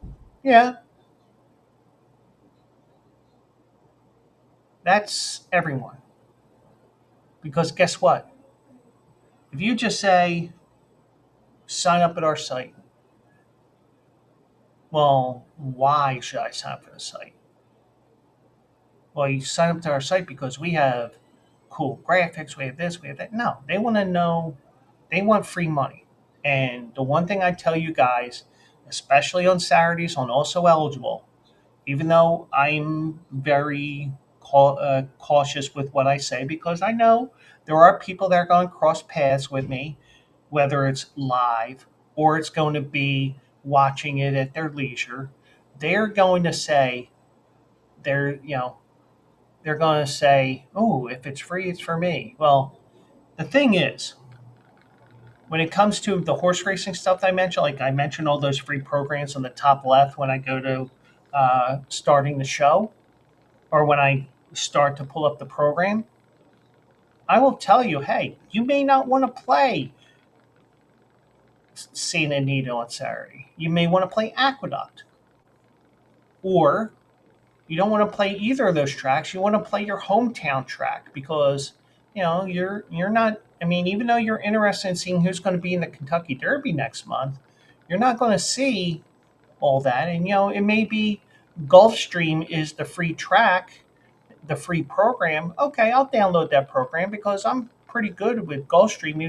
Yeah, that's everyone. Because guess what? If you just say sign up at our site, well, why should I sign up for the site? Well, you sign up to our site because we have cool graphics, we have this, we have that. No, they want to know, they want free money. And the one thing I tell you guys, especially on Saturdays on Also Eligible, even though I'm very cautious with what I say because I know there are people that are going to cross paths with me, whether it's live or it's going to be watching it at their leisure. They're going to say they're you know they're going to say, "Oh, if it's free, it's for me." Well, the thing is, when it comes to the horse racing stuff that I mentioned, like I mentioned all those free programs on the top left when I go to starting the show or when I start to pull up the program, I will tell you, hey, you may not want to play San Anita on Saturday. You may want to play Aqueduct. Or you don't want to play either of those tracks. You want to play your hometown track because you're not. I mean, even though you're interested in seeing who's going to be in the Kentucky Derby next month, you're not going to see all that. And it may be Gulfstream is the free track, the free program. Okay, I'll download that program because I'm pretty good with Gulfstream,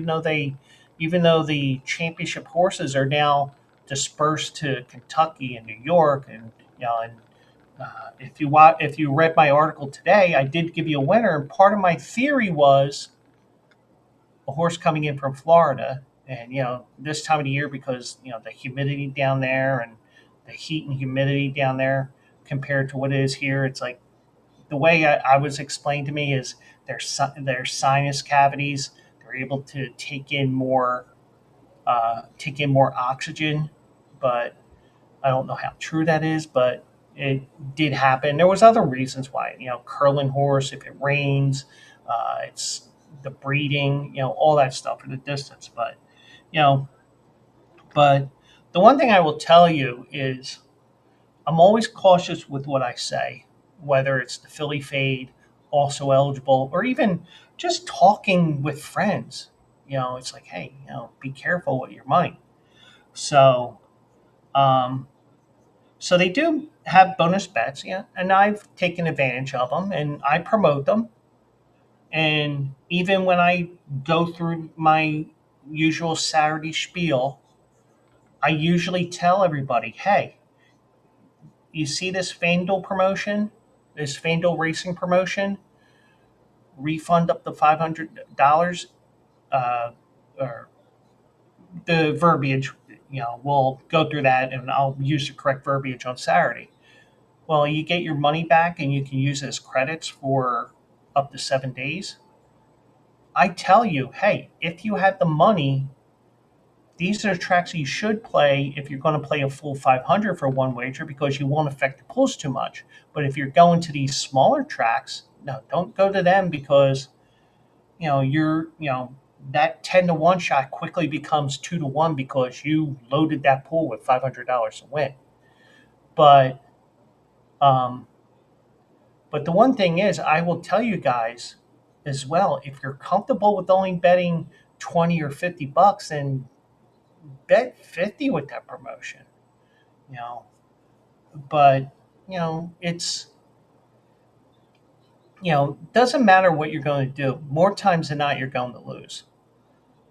even though the championship horses are now dispersed to Kentucky and New York, and if you read my article today, I did give you a winner, and part of my theory was a horse coming in from Florida, and this time of the year because the humidity down there and the heat and humidity down there compared to what it is here, it's like the way I was explained to me is their sinus cavities. They're able to take in more oxygen, but I don't know how true that is, but it did happen. There was other reasons why, curling horse, if it rains, it's the breeding, all that stuff for the distance. You know, but the one thing I will tell you is I'm always cautious with what I say, whether it's the Philly fade, also eligible, or even just talking with friends. It's like, hey, be careful with your money. So, um, So they do have bonus bets, yeah, and I've taken advantage of them and I promote them. And even when I go through my usual Saturday spiel, I usually tell everybody, hey, you see this FanDuel promotion, this FanDuel racing promotion, refund up to $500, uh, or the verbiage, we'll go through that and I'll use the correct verbiage on Saturday. Well, you get your money back and you can use it as credits for up to 7 days. I tell you, hey, if you have the money, these are the tracks you should play if you're going to play a full 500 for one wager because you won't affect the pools too much. But if you're going to these smaller tracks, no, don't go to them because that 10 to 1 shot quickly becomes 2 to 1 because you loaded that pool with $500 to win. But um, But the one thing is, I will tell you guys as well, if you're comfortable with only betting 20 or $50, then bet 50 with that promotion. You know, but it's doesn't matter what you're going to do. More times than not, you're going to lose.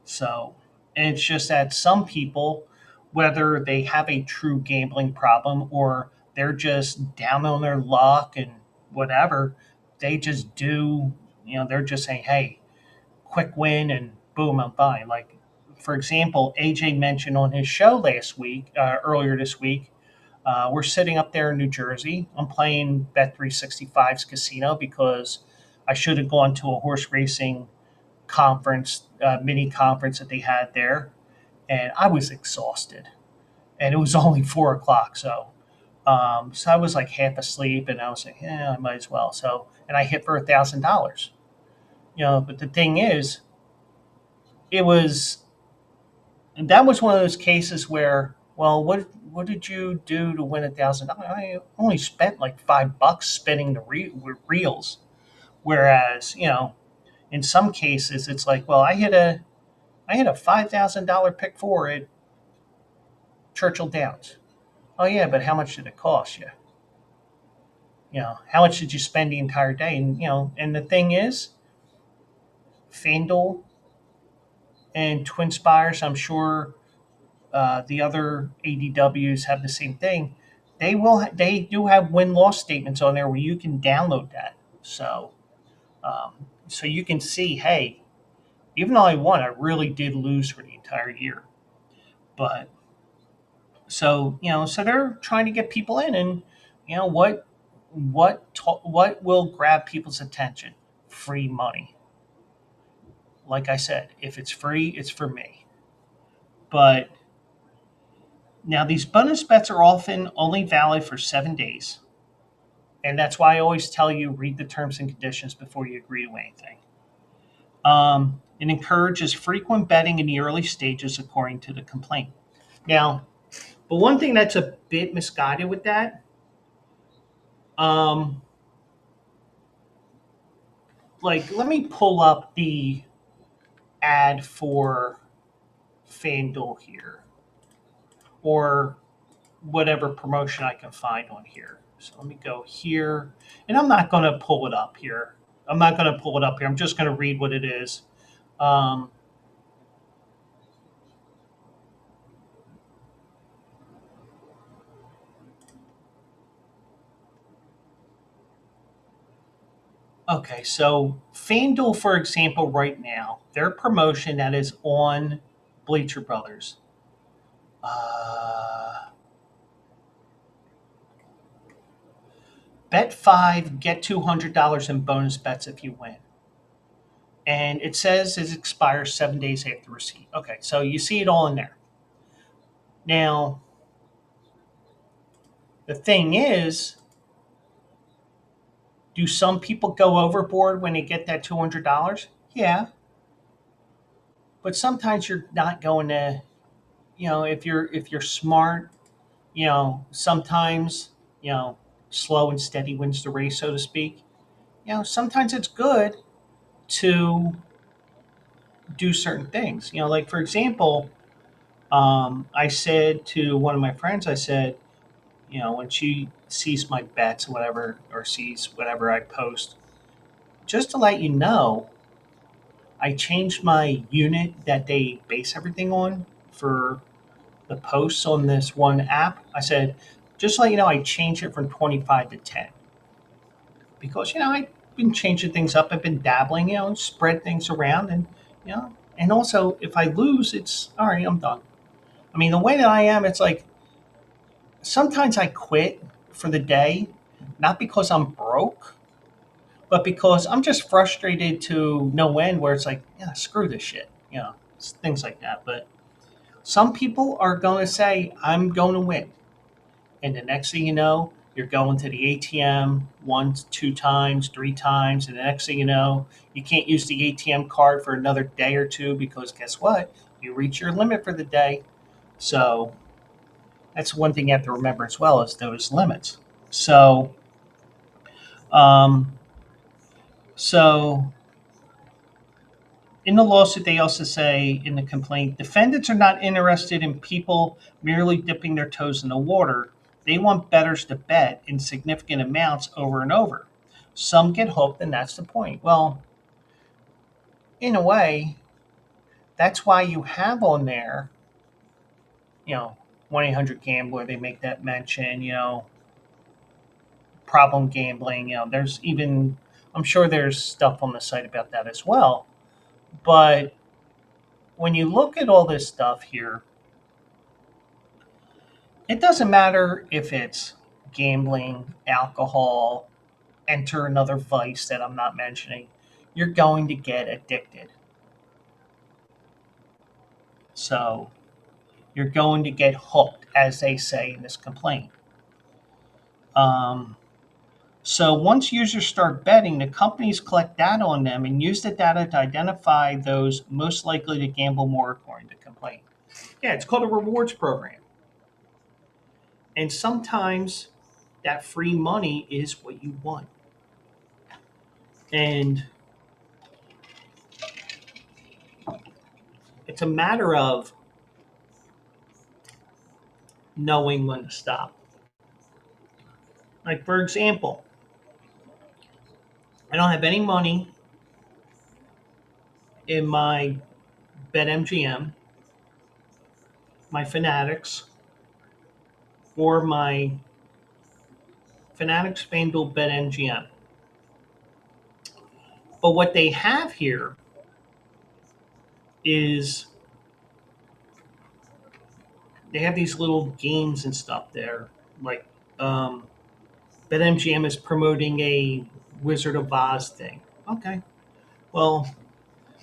So, and it's just that some people, whether they have a true gambling problem or they're just down on their luck and whatever, they just do. They're just saying, "Hey, quick win and boom, I'm fine." Like, for example, AJ mentioned on his show last week, earlier this week, we're sitting up there in New Jersey. I'm playing Bet365's casino because I should have gone to a horse racing conference, mini conference that they had there, and I was exhausted. And it was only 4 o'clock, so I was like half asleep, and I was like, yeah, I might as well. So, and I hit for $1,000. But the thing is, it was that was one of those cases where, well, what did you do to win $1,000? I only spent like $5 spinning the reels. Whereas, in some cases, it's like, well, I hit a $5,000 pick four at Churchill Downs. Oh yeah, but how much did it cost you? How much did you spend the entire day? And and the thing is, FanDuel and Twin Spires, I'm sure the other ADWs have the same thing. They do have win loss statements on there where you can download that. So, so you can see, hey, even though I won, I really did lose for the entire year. But so they're trying to get people in, and what will grab people's attention? Free money. Like I said, if it's free, it's for me. But now these bonus bets are often only valid for 7 days, and that's why I always tell you read the terms and conditions before you agree to anything. It encourages frequent betting in the early stages, according to the complaint. Now, but one thing that's a bit misguided with that, um, like let me pull up the ad for FanDuel here, or whatever promotion I can find on here. So let me go here, and I'm not going to pull it up here. I'm not going to pull it up here. I'm just going to read what it is. Um, okay, so FanDuel, for example, right now, their promotion that is on Bleacher Brothers. Uh, Bet five, get $200 in bonus bets if you win. And it says it expires 7 days after receipt. Okay, so you see it all in there. Now, the thing is, do some people go overboard when they get that $200? Yeah, but sometimes you're not going to. If you're smart, sometimes slow and steady wins the race, so to speak. Sometimes it's good to do certain things. Like for example, I said to one of my friends, I said, when she sees my bets or whatever, or sees whatever I post, just to let you know, I changed my unit that they base everything on for the posts on this one app. I said, just to let you know, I changed it from 25 to 10 because, I've been changing things up. I've been dabbling, spread things around. And also if I lose, it's all right, I'm done. I mean, the way that I am, it's like sometimes I quit for the day, not because I'm broke, but because I'm just frustrated to no end where it's like, yeah, screw this shit, things like that. But some people are going to say, I'm going to win. And the next thing you know, you're going to the ATM once, two times, three times. And the next thing you know, you can't use the ATM card for another day or two because guess what? You reach your limit for the day. So that's one thing you have to remember as well is those limits. Um, so in the lawsuit, they also say in the complaint, defendants are not interested in people merely dipping their toes in the water. They want bettors to bet in significant amounts over and over. Some get hooked, and that's the point. Well, in a way, that's why you have on there, 1-800-GAMBLER. They make that mention, problem gambling. There's even, I'm sure there's stuff on the site about that as well. But when you look at all this stuff here, it doesn't matter if it's gambling, alcohol, enter another vice that I'm not mentioning, you're going to get addicted. So you're going to get hooked, as they say in this complaint. Um, so once users start betting, the companies collect data on them and use the data to identify those most likely to gamble more, according to the complaint. Yeah, it's called a rewards program. And sometimes that free money is what you want. And it's a matter of knowing when to stop. Like, for example, I don't have any money in my BetMGM, my Fanatics, or my Fanatics FanDuel BetMGM. But what they have here is they have these little games and stuff there. Like um, BetMGM is promoting a Wizard of Oz thing. Okay, well,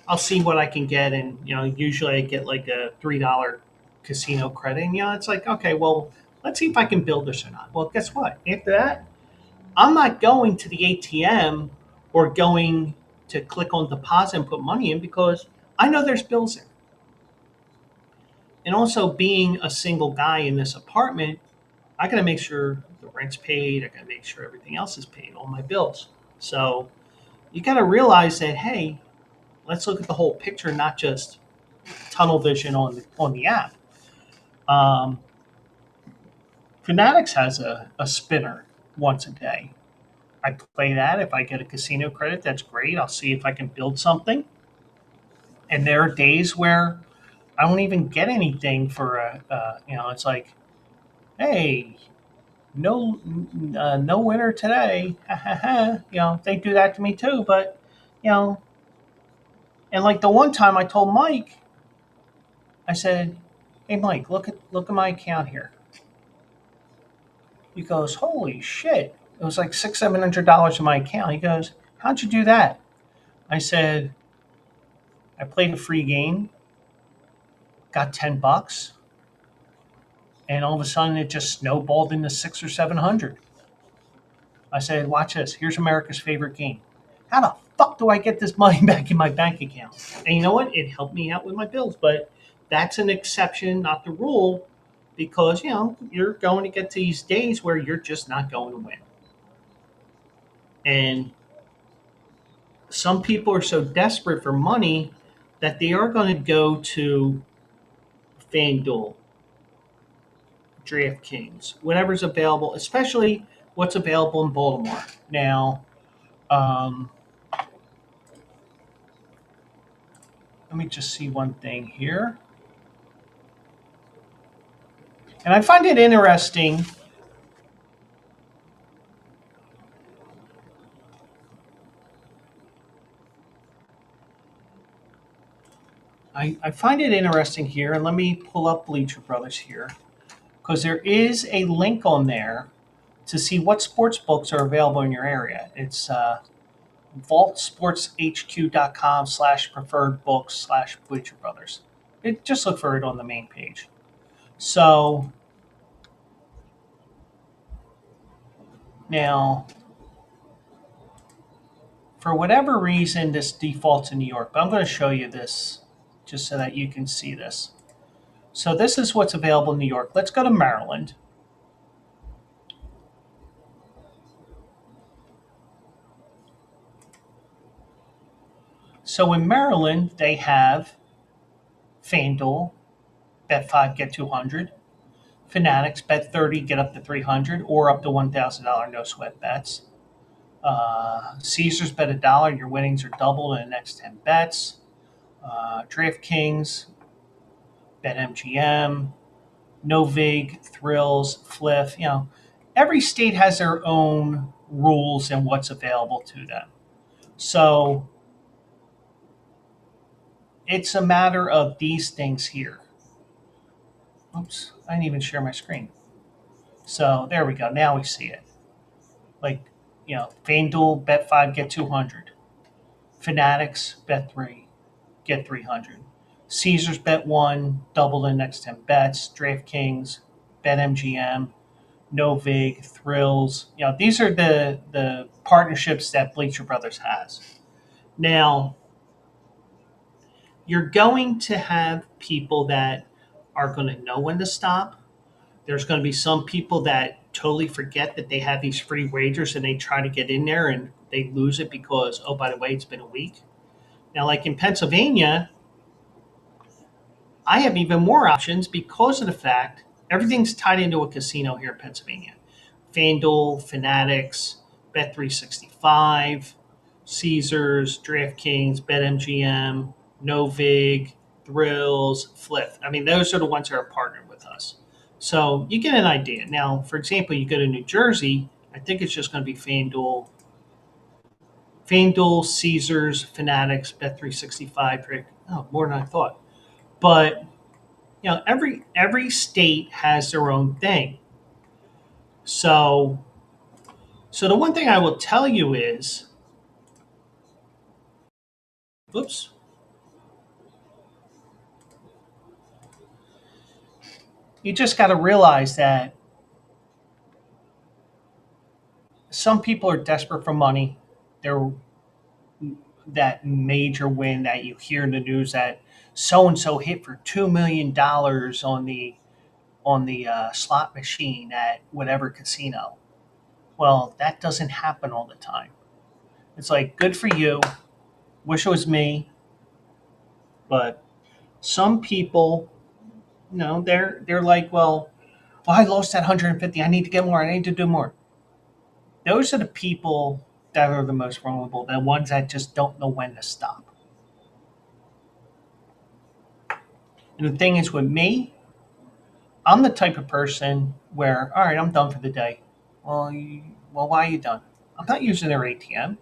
I'll see what I can get, and usually I get like a $3 casino credit. And it's like, okay, well, let's see if I can build this or not. Well, guess what? After that, I'm not going to the ATM or going to click on deposit and put money in because I know there's bills there. And also, being a single guy in this apartment, I got to make sure the rent's paid. I got to make sure everything else is paid, all my bills. So you got to realize that, hey, let's look at the whole picture, not just tunnel vision on the app. Um, Fanatics has a spinner once a day. I play that. If I get a casino credit, that's great. I'll see if I can build something. And there are days where I don't even get anything for it's like, hey, no winner today. They do that to me too. But you know, and like the one time I told Mike, I said, "Hey, Mike, look at my account here." He goes, "Holy shit!" It was like $600-700 in my account. He goes, "How'd you do that?" I said, "I played a free game, got $10, and all of a sudden it just snowballed into 600 or 700." I said, "Watch this. Here's America's favorite game. How the fuck do I get this money back in my bank account?" And you know what? It helped me out with my bills, but that's an exception, not the rule, because you're going to get to these days where you're just not going to win. And some people are so desperate for money that they are going to go to FanDuel, DraftKings, whatever's available, especially what's available in Baltimore. Now, um, let me just see one thing here. And I find it interesting. I find it interesting here, and let me pull up Bleacher Brothers here, because there is a link on there to see what sports books are available in your area. It's vaultsportshq.com/preferred books/Bleacher Brothers. Just look for it on the main page. So now, for whatever reason, this defaults in New York, but I'm going to show you this just so that you can see this. So this is what's available in New York. Let's go to Maryland. So in Maryland, they have FanDuel, bet 5, get 200. Fanatics, bet 30, get up to 300 or up to $1,000 no sweat bets. Caesars, bet $1, your winnings are doubled in the next 10 bets. DraftKings, bet MGM, Novig, Thrills, Fliff. Every state has their own rules and what's available to them. So it's a matter of these things here. Oops, I didn't even share my screen. So there we go. Now we see it. Like, FanDuel, bet 5, get 200. Fanatics, bet 3, get 300. Caesars, bet 1, double the next 10 bets. DraftKings, bet MGM, Novig, Thrills. These are the partnerships that Bleacher Brothers has. Now, you're going to have people that are going to know when to stop. There's going to be some people that totally forget that they have these free wagers and they try to get in there and they lose it because, oh, by the way, it's been a week. Now, like in Pennsylvania, I have even more options because of the fact everything's tied into a casino here in Pennsylvania. FanDuel, Fanatics, Bet365, Caesars, DraftKings, BetMGM, Novig, Thrills, Flip. I mean, those are the ones that are partnered with us. So you get an idea. Now, for example, you go to New Jersey, I think it's just going to be FanDuel, FanDuel, Caesars, Fanatics, Bet365, oh, more than I thought. But every state has their own thing. So the one thing I will tell you is, oops, you just got to realize that some people are desperate for money. They're that major win that you hear in the news that so and so hit for $2 million on the slot machine at whatever casino. Well, that doesn't happen all the time. It's like good for you. Wish it was me, but some people, they're like, well, I lost that 150. I need to get more. I need to do more. Those are the people that are the most vulnerable. The ones that just don't know when to stop. And the thing is, with me, I'm the type of person where, all right, I'm done for the day. Well, why are you done? I'm not using their ATM.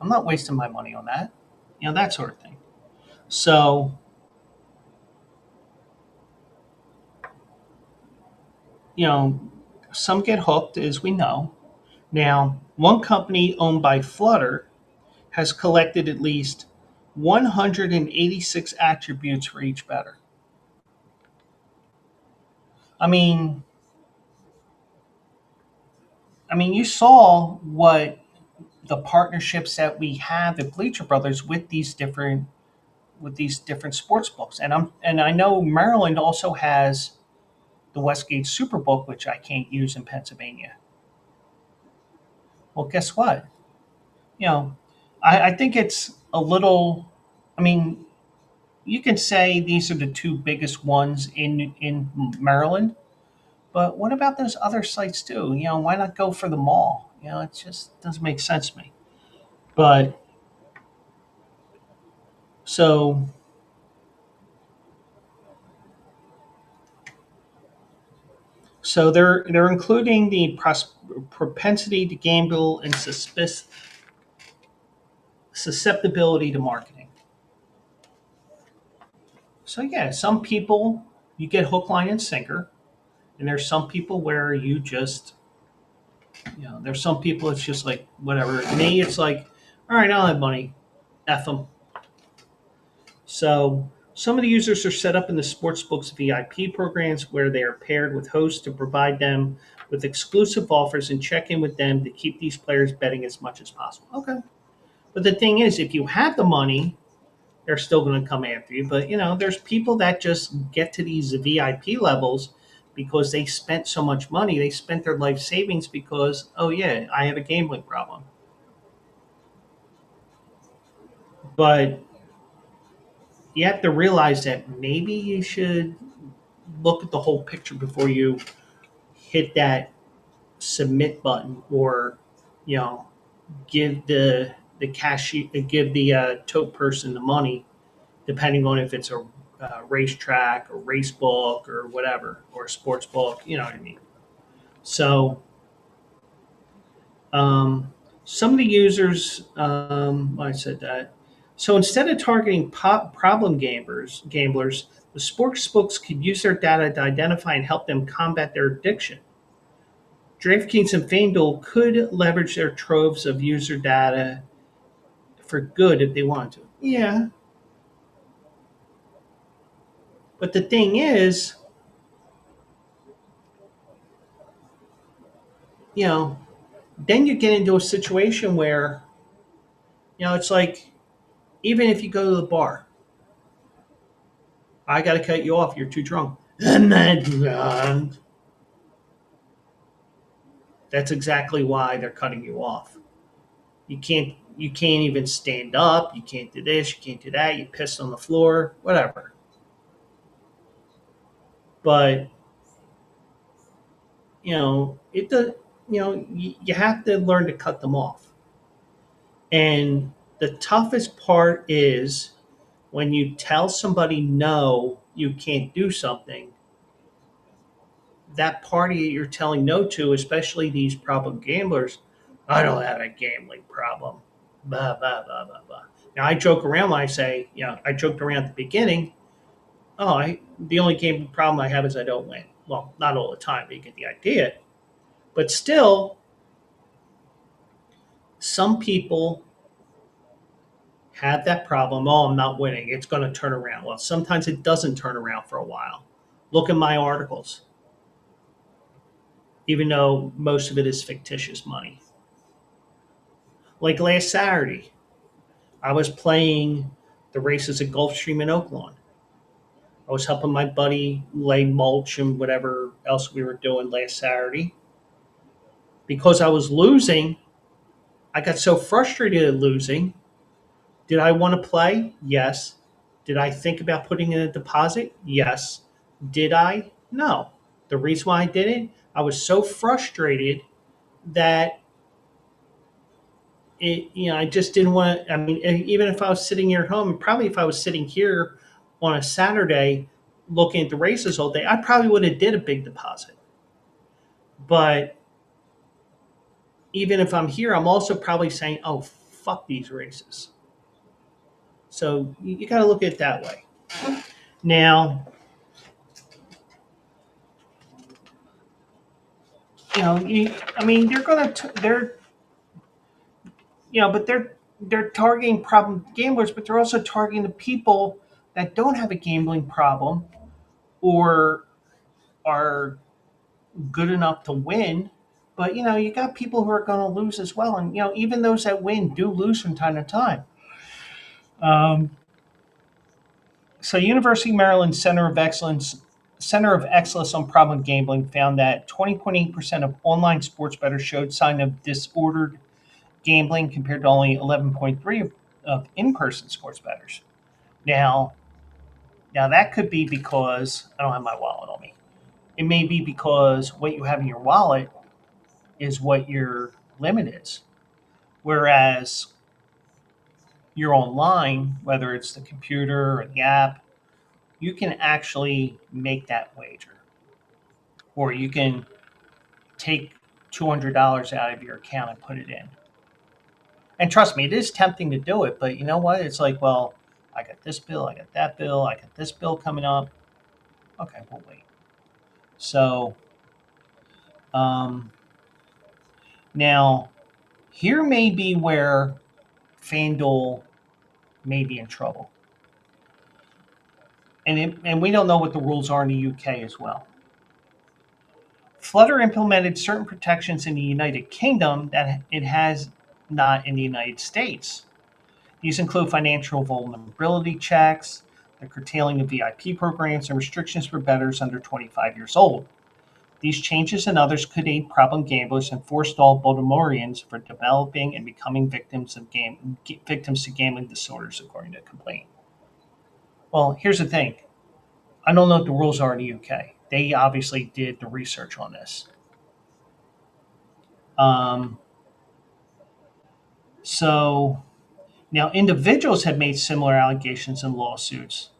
I'm not wasting my money on that. That sort of thing. So, you know, some get hooked, as we know. Now, one company owned by Flutter has collected at least 186 attributes for each bettor. I mean, you saw what the partnerships that we have at Bleacher Brothers with these different sports books, and I know Maryland also has the Westgate Superbook, which I can't use in Pennsylvania. Well, guess what? You know, I think it's a little. I mean, you can say these are the two biggest ones in Maryland, but what about those other sites too? Why not go for them all? It just doesn't make sense to me. But so they're including the propensity to gamble and susceptibility to marketing. So yeah, some people you get hook, line, and sinker, and there's some people where you just there's some people it's just like whatever. Me, it's like, all right, I don't have money, f them. So some of the users are set up in the sportsbooks VIP programs where they are paired with hosts to provide them with exclusive offers and check in with them to keep these players betting as much as possible. Okay. But the thing is, if you have the money, they're still going to come after you. But there's people that just get to these VIP levels because they spent so much money. They spent their life savings because, oh yeah, I have a gambling problem. But you have to realize that maybe you should look at the whole picture before you hit that submit button, or you know give the give the tote person the money, depending on if it's a racetrack or race book or whatever, or a sports book. You know what I mean? So some of the users, I said that. So instead of targeting problem gamblers, the sports books could use their data to identify and help them combat their addiction. DraftKings and FanDuel could leverage their troves of user data for good if they want to. Yeah, but the thing is, you know, then you get into a situation where, it's like, even if you go to the bar, I got to cut you off. You're too drunk. I'm not drunk. That's exactly why they're cutting you off. You can't even stand up. You can't do this. You can't do that. You piss on the floor. Whatever. But it does. You have to learn to cut them off. And the toughest part is when you tell somebody no, you can't do something. That party that you're telling no to, especially these problem gamblers, I don't have a gambling problem. Blah, blah, blah, blah, blah. Now, I joke around when I say, I joked around at the beginning. The only gambling problem I have is I don't win. Well, not all the time, but you get the idea. But still, some people have that problem. Oh, I'm not winning. It's going to turn around. Well, sometimes it doesn't turn around for a while. Look at my articles, even though most of it is fictitious money. Like last Saturday, I was playing the races at Gulfstream in Oaklawn. I was helping my buddy lay mulch and whatever else we were doing last Saturday. Because I was losing, I got so frustrated at losing. Did I want to play? Yes. Did I think about putting in a deposit? Yes. Did I? No. The reason why I didn't, I was so frustrated that I just didn't want. I mean, even if I was sitting here at home, probably if I was sitting here on a Saturday looking at the races all day, I probably would have did a big deposit. But even if I'm here, I'm also probably saying, "Oh, fuck these races." So you got to look at it that way. Now, I mean, but they're targeting problem gamblers, but they're also targeting the people that don't have a gambling problem or are good enough to win. But you got people who are going to lose as well, and even those that win do lose from time to time. Um, so, University of Maryland Center of Excellence on Problem Gambling found that 20.8% of online sports bettors showed sign of disordered gambling compared to only 11.3 of in-person sports bettors. Now, now that could be because I don't have my wallet on me. It may be because what you have in your wallet is what your limit is. Whereas you're online, whether it's the computer or the app, you can actually make that wager. Or you can take $200 out of your account and put it in. And trust me, it is tempting to do it, but you know what? It's like, well, I got this bill, I got that bill, I got this bill coming up. Okay, we'll wait. So um, now here may be where FanDuel may be in trouble. And we don't know what the rules are in the UK as well. Flutter implemented certain protections in the United Kingdom that it has not in the United States. These include financial vulnerability checks, the curtailing of VIP programs, and restrictions for bettors under 25 years old. These changes and others could aid problem gamblers and forestall Baltimoreans from developing and becoming victims to gambling disorders, according to the complaint. Well, here's the thing. I don't know what the rules are in the UK. They obviously did the research on this. Um, so now individuals have made similar allegations in lawsuits.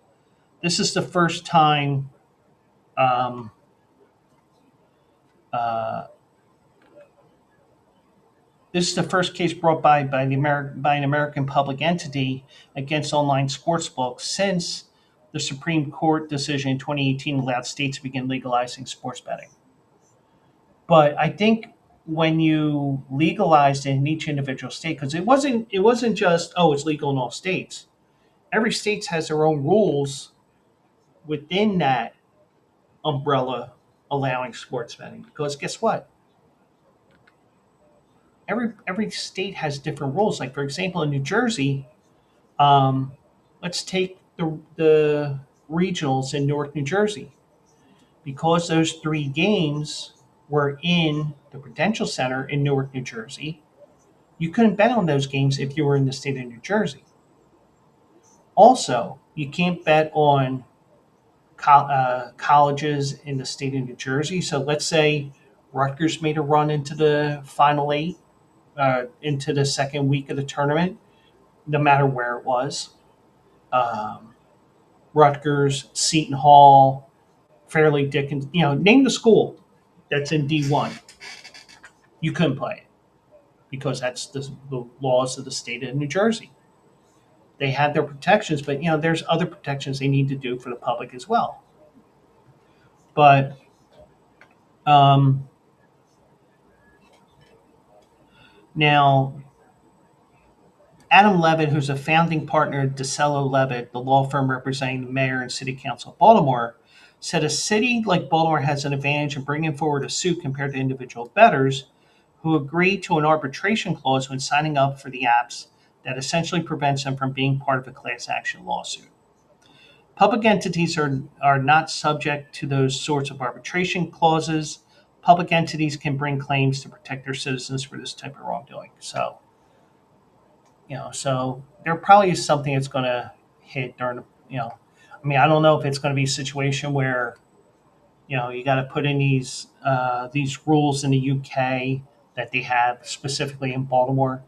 This is the first time. Um, uh, this is the first case brought by an American public entity against online sportsbooks since the Supreme Court decision in 2018 allowed states to begin legalizing sports betting. But I think when you legalized it in each individual state, because it wasn't just it's legal in all states. Every state has their own rules within that umbrella allowing sports betting. Because guess what? Every state has different rules. Like for example, in New Jersey, um, let's take the regionals in Newark, New Jersey, because those three games were in the Prudential Center in Newark, New Jersey. You couldn't bet on those games if you were in the state of New Jersey. Also, you can't bet on colleges in the state of New Jersey. So let's say Rutgers made a run into the final eight, into the second week of the tournament, no matter where it was. Um, Rutgers, Seton Hall, Fairleigh Dickinson, name the school that's in D1. You couldn't play it. because that's the laws of the state of New Jersey. They have their protections, but there's other protections they need to do for the public as well. But um, now Adam Levitt, who's a founding partner at DeCello Levitt, the law firm representing the mayor and city council of Baltimore, said a city like Baltimore has an advantage in bringing forward a suit compared to individual bettors who agree to an arbitration clause when signing up for the apps that essentially prevents them from being part of a class action lawsuit. Public entities are not subject to those sorts of arbitration clauses. Public entities can bring claims to protect their citizens for this type of wrongdoing. So there probably is something that's going to hit during, I mean, I don't know if it's going to be a situation where, you got to put in these rules in the UK that they have specifically in Baltimore.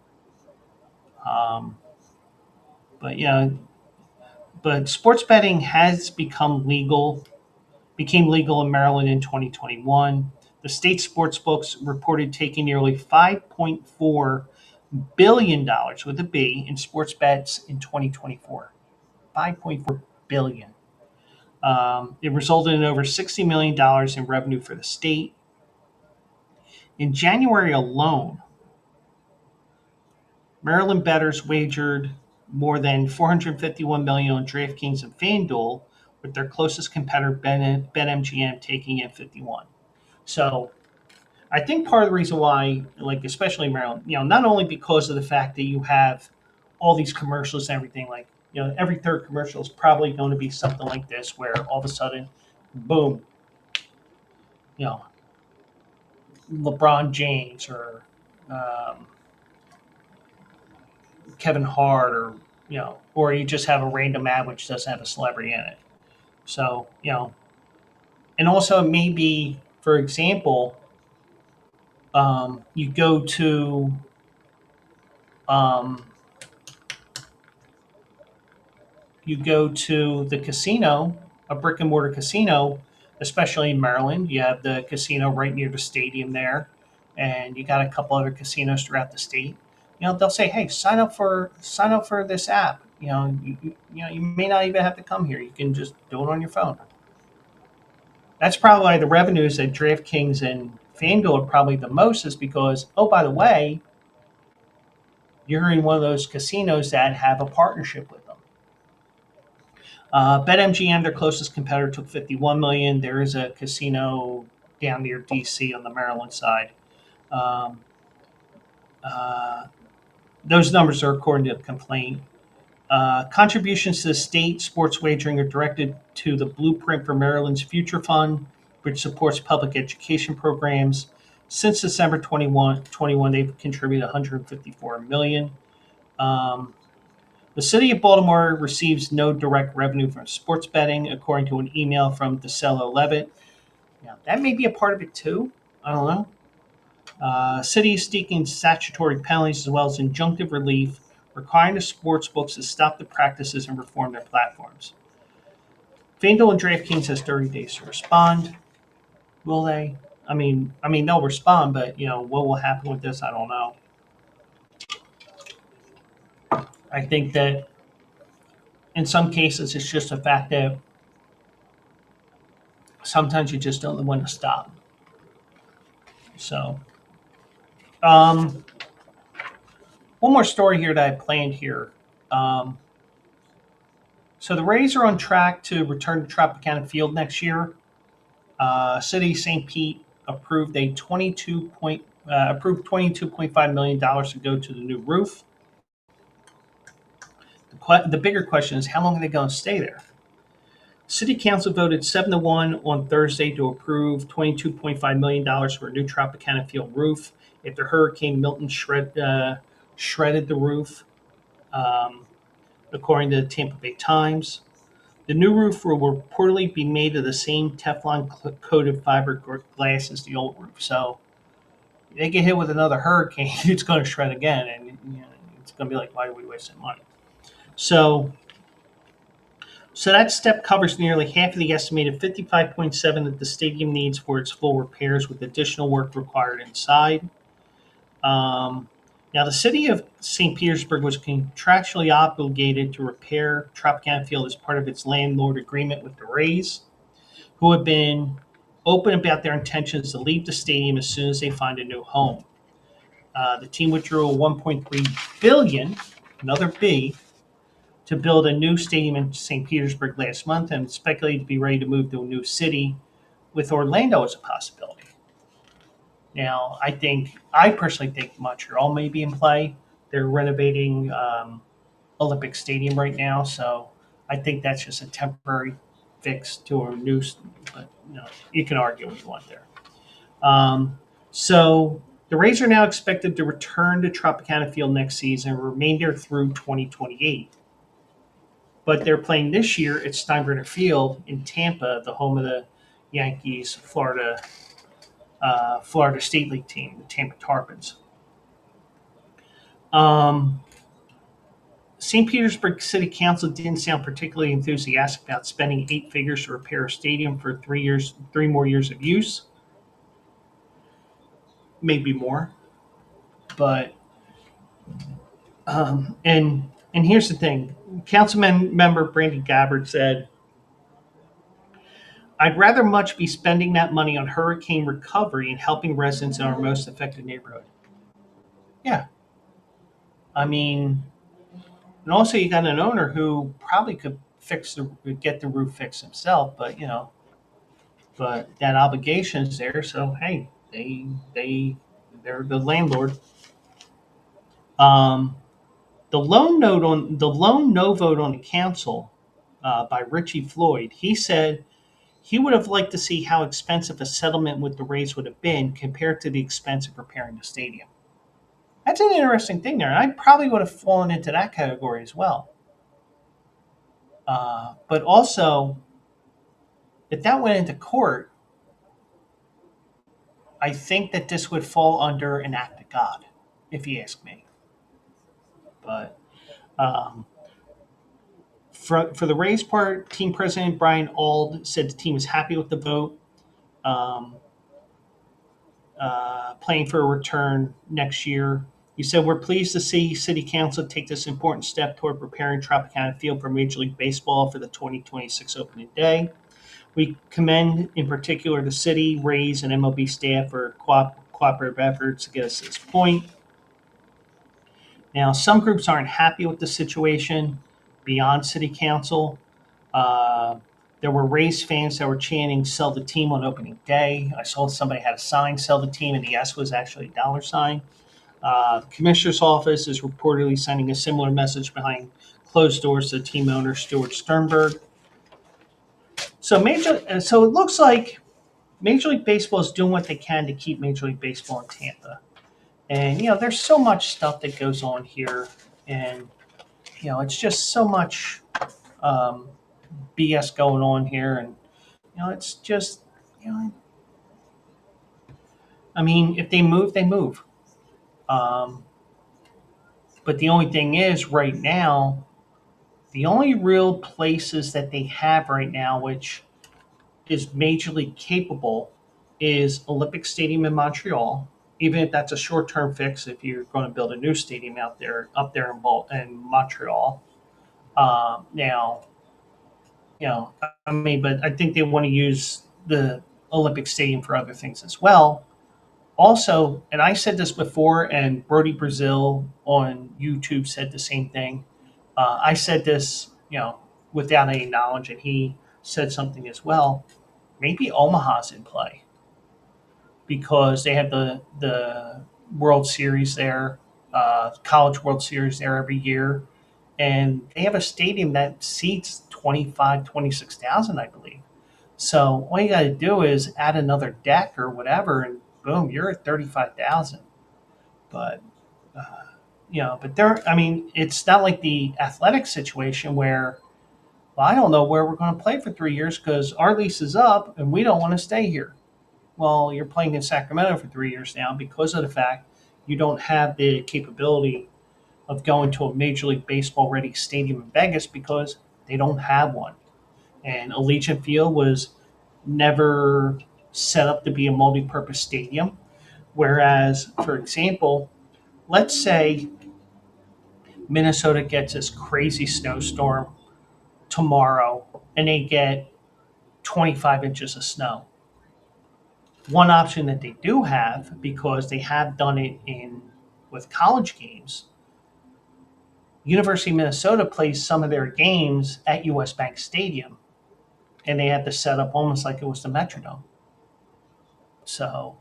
Um, but but sports betting has became legal in Maryland in 2021. The state sports books reported taking nearly $5.4 billion dollars with a B in sports bets in 2024. 5.4 billion. It resulted in over $60 million dollars in revenue for the state. In January alone, Maryland bettors wagered more than 451 million dollars on DraftKings and FanDuel, with their closest competitor BetMGM taking in 51. So I think part of the reason why, like especially Maryland, not only because of the fact that you have all these commercials and everything, like every third commercial is probably going to be something like this, where all of a sudden, boom, you know, LeBron James or um, Kevin Hart, or you just have a random ad which doesn't have a celebrity in it. So and also maybe, for example, you go to um, the casino, a brick and mortar casino, especially in Maryland. You have the casino right near the stadium there, and you got a couple other casinos throughout the state. They'll say, "Hey, sign up for this app. You may not even have to come here. You can just do it on your phone." That's probably why the revenues at DraftKings and FanDuel are probably the most, is because, oh, by the way, you're in one of those casinos that have a partnership with them. BetMGM, their closest competitor, took 51 million. There is a casino down near DC on the Maryland side. Um, uh, those numbers are according to the complaint. Contributions to the state sports wagering are directed to the Blueprint for Maryland's Future Fund, which supports public education programs. Since December 21, they've contributed 154 million. The city of Baltimore receives no direct revenue from sports betting, according to an email from DeCello Levitt. That may be a part of it too. I don't know. City is seeking statutory penalties as well as injunctive relief, requiring the sports books to stop the practices and reform their platforms. FanDuel and DraftKings has 30 days to respond. Will they? I mean, they'll respond, but what will happen with this? I don't know. I think that in some cases, it's just a fact that sometimes you just don't know when to stop. So, um, one more story here that I planned here. Um, so the Rays are on track to return to Tropicana Field next year. City of St. Pete approved $22.5 million to go to the new roof. The bigger question is, how long are they going to stay there? City Council voted 7-1 on Thursday to approve $22.5 million for a new Tropicana Field roof after Hurricane Milton shredded the roof, um, according to the Tampa Bay Times. The new roof will reportedly be made of the same Teflon-coated fiberglass as the old roof. So if they get hit with another hurricane, it's going to shred again, and it's going to be like, why are we wasting money? So that step covers nearly half of the estimated 55.7 that the stadium needs for its full repairs, with additional work required inside. Um, Now, the city of St. Petersburg was contractually obligated to repair Tropicana Field as part of its landlord agreement with the Rays, who have been open about their intentions to leave the stadium as soon as they find a new home. The team withdrew a 1.3 billion, another B, to build a new stadium in St. Petersburg last month and speculated to be ready to move to a new city with Orlando as a possibility. Now, I personally think Montreal may be in play. They're renovating Olympic Stadium right now, so I think that's just a temporary fix to a new. But you can argue what you want there. So the Rays are now expected to return to Tropicana Field next season and remain there through 2028. But they're playing this year at Steinbrenner Field in Tampa, the home of the Yankees, Florida State League team, the Tampa Tarpons. Um, St. Petersburg City Council didn't sound particularly enthusiastic about spending eight figures to repair a stadium for 3 years, 3 more years of use, maybe more. But and here's the thing: Councilman member Brandy Gabbard said, "I'd rather much be spending that money on hurricane recovery and helping residents in our most affected neighborhood." Yeah, I mean, and also you got an owner who probably could get the roof fixed himself, but but that obligation is there. So hey, they're the landlord. Um, the lone no vote on the council by Richie Floyd. He said he would have liked to see how expensive a settlement with the Rays would have been compared to the expense of repairing the stadium. That's an interesting thing there, and I probably would have fallen into that category as well. But also, if that went into court, I think that this would fall under an act of God, if you ask me. But um, for the Rays part, team president Brian Ald said the team is happy with the vote, um, playing for a return next year. He said, "We're pleased to see City Council take this important step toward preparing Tropicana Field for Major League Baseball for the 2026 opening day. We commend, in particular, the city, Rays, and MLB staff for cooperative efforts to get us to this point. Now, some groups aren't happy with the situation beyond City Council. Uh, there were Rays fans that were chanting "Sell the team" on opening day. I saw somebody had a sign "Sell the team," and the S was actually a dollar sign. The commissioner's office is reportedly sending a similar message behind closed doors to team owner Stuart Sternberg. So it looks like Major League Baseball is doing what they can to keep Major League Baseball in Tampa. And there's so much stuff that goes on here, and it's just so much um, BS going on here, and it's just you know, I mean, if they move, they move. Um, but the only thing is, right now, the only real places that they have right now, which is majorly capable, is Olympic Stadium in Montreal. Even if that's a short-term fix, if you're going to build a new stadium up there in Montreal. Now, I mean, but I think they want to use the Olympic Stadium for other things as well. Also, and I said this before, and Brody Brazil on YouTube said the same thing. I said this, without any knowledge, and he said something as well. Maybe Omaha's in play because they have the World Series there, College World Series there every year, and they have a stadium that seats 26,000, I believe. So all you got to do is add another deck or whatever, and boom, you're at 35,000. But but there, I mean, it's not like the athletic situation where, well, I don't know where we're going to play for 3 years because our lease is up and we don't want to stay here. Well, you're playing in Sacramento for 3 years now because of the fact you don't have the capability of going to a Major League Baseball ready stadium in Vegas because they don't have one. And Allegiant Field was never set up to be a multi-purpose stadium. Whereas, for example, let's say Minnesota gets this crazy snowstorm tomorrow and they get 25 inches of snow. One option that they do have, because they have done it in with college games, University of Minnesota plays some of their games at US Bank Stadium, and they had to set up almost like it was the Metrodome. So,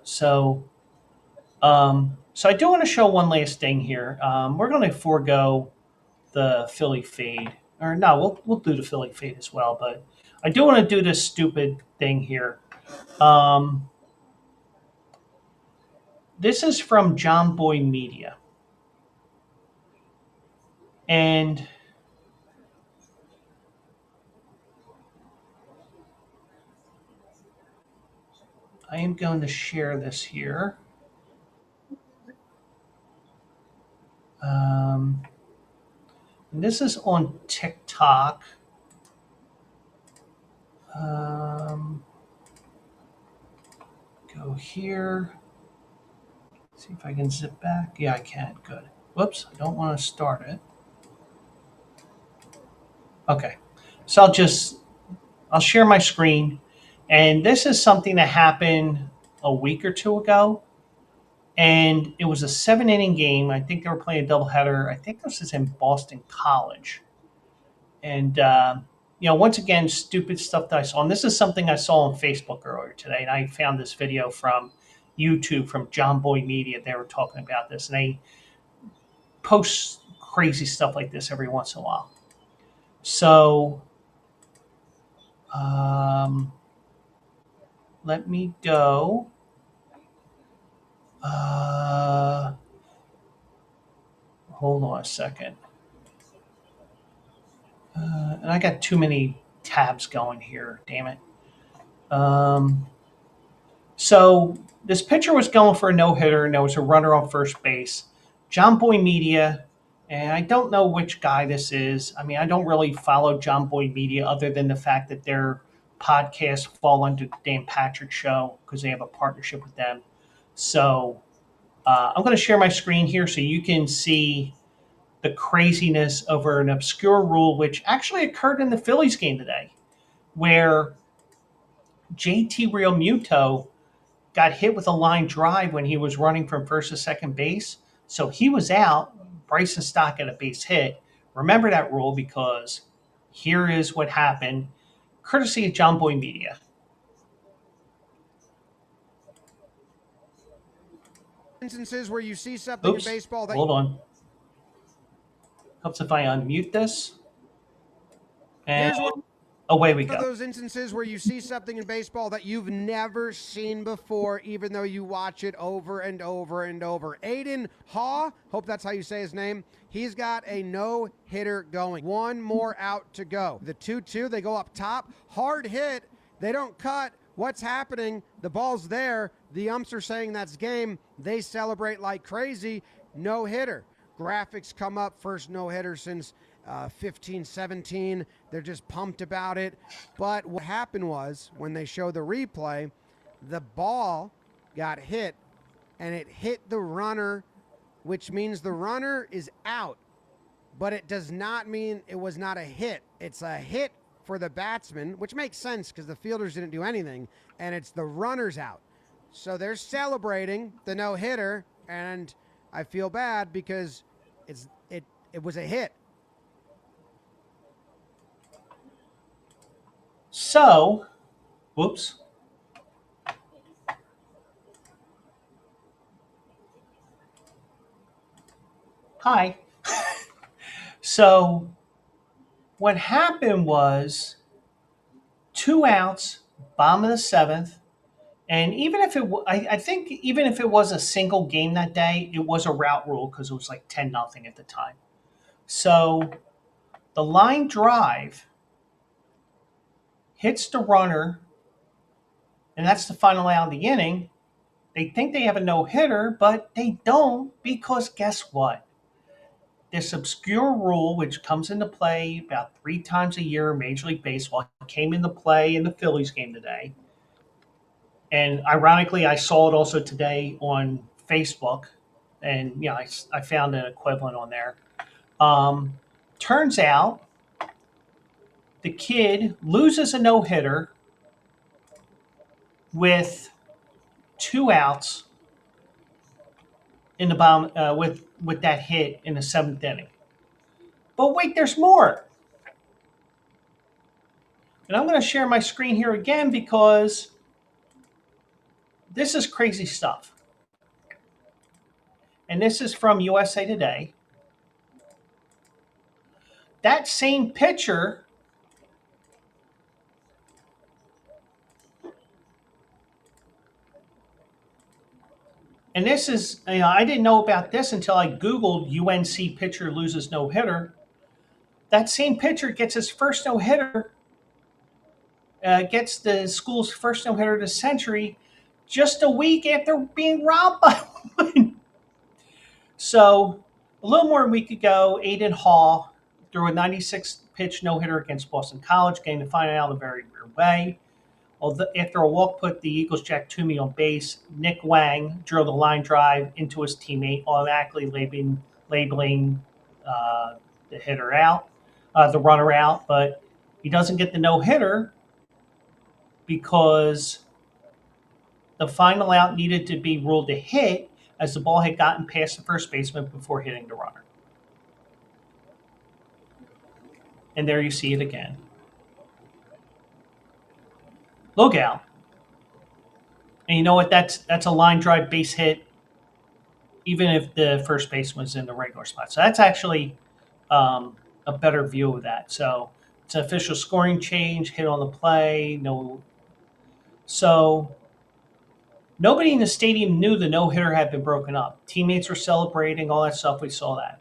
so so I do want to show one last thing here. We're going to forego the Philly fade, or no, we'll do the Philly fade as well. But I do want to do this stupid thing here. Um, this is from John Boy Media, and I am going to share this here. Um, and this is on TikTok. Um, go here. See if I can zip back. Yeah, I can. Good. Whoops, I don't want to start it. Okay. So I'll share my screen. And this is something that happened a week or two ago. And it was a 7 inning game. I think they were playing a doubleheader. I think this is in Boston College. And, once again, stupid stuff that I saw. And this is something I saw on Facebook earlier today. And I found this video from YouTube from John Boy Media. They were talking about this. And they post crazy stuff like this every once in a while. So let me go. Hold on a second. And I got too many tabs going here. Damn it. So this pitcher was going for a no hitter, and there was a runner on first base. John Boy Media, and I don't know which guy this is. I mean, I don't really follow John Boy Media other than the fact that their podcasts fall under the Dan Patrick Show because they have a partnership with them. So I'm going to share my screen here so you can see the craziness over an obscure rule which actually occurred in the Phillies game today, where JT Realmuto got hit with a line drive when he was running from first to second base. So he was out. Bryson Stott got a base hit. Remember that rule, because here is what happened, courtesy of John Boy Media. Instances where you see something Oops, in baseball that hold on. Helps if I unmute this. And here's one away we of go. those instances where you see something in baseball that you've never seen before, even though you watch it over and over and over. Aiden Haw, hope that's how you say his name, he's got a no-hitter going. One more out to go. The 2-2, they go up top. Hard hit. They don't cut. What's happening? The ball's there. The umps are saying that's game. They celebrate like crazy. No-hitter. Graphics come up. First no-hitter since 15-17. They're just pumped about it. But what happened was, when they show the replay, the ball got hit, and it hit the runner, which means the runner is out. But it does not mean it was not a hit. It's a hit for the batsman, which makes sense because the fielders didn't do anything, and it's the runner's out. So they're celebrating the no-hitter, and I feel bad because it was a hit. So, whoops. Hi. So, what happened was 2 outs, bottom of the seventh, and even if I think even if it was a single game that day, it was a route rule because it was like 10-0 at the time. So, the line drive hits the runner, and that's the final out of the inning. They think they have a no-hitter, but they don't, because guess what? This obscure rule, which comes into play about 3 times a year in Major League Baseball, came into play in the Phillies game today. And ironically, I saw it also today on Facebook. and I found an equivalent on there. Um, Turns out the kid loses a no hitter with 2 outs in the bottom with that hit in the seventh inning. But wait, there's more. And I'm going to share my screen here again because this is crazy stuff. And this is from USA Today. That same pitcher and this is, I didn't know about this until I Googled UNC pitcher loses no hitter. That same pitcher gets his first no hitter, gets the school's first no hitter of the century just a week after being robbed by one. So, a little more than a week ago, Aiden Hall threw a 96 pitch no hitter against Boston College, getting the final out in a very weird way. After a walk put the Eagles Jack Toomey on base, Nick Wang drilled a line drive into his teammate, automatically labeling the hitter out, the runner out. But he doesn't get the no hitter because the final out needed to be ruled a hit as the ball had gotten past the first baseman before hitting the runner. And there you see it again. Look out. And you know what? That's a line drive base hit, even if the first baseman was in the regular spot. So that's actually a better view of that. So it's an official scoring change, hit on the play. No. So nobody in the stadium knew the no-hitter had been broken up. Teammates were celebrating, all that stuff. We saw that.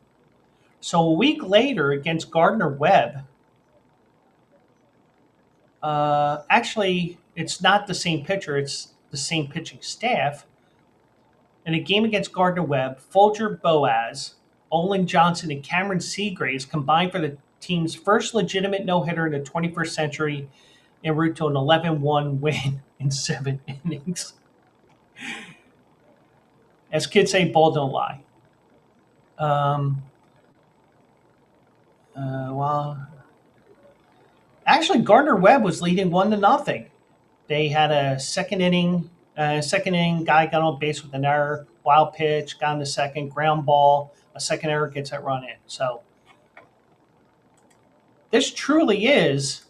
So a week later against Gardner Webb, actually, it's not the same pitcher. It's the same pitching staff. In a game against Gardner Webb, Folger Boaz, Olin Johnson, and Cameron Seagraves combined for the team's first legitimate no-hitter in the 21st century en route to an 11-1 win in 7 innings. As kids say, ball don't lie. Well, actually, Gardner Webb was leading 1-0. They had a second inning, guy got on base with an error, wild pitch, got in the second, ground ball, a second error gets that run in. So this truly is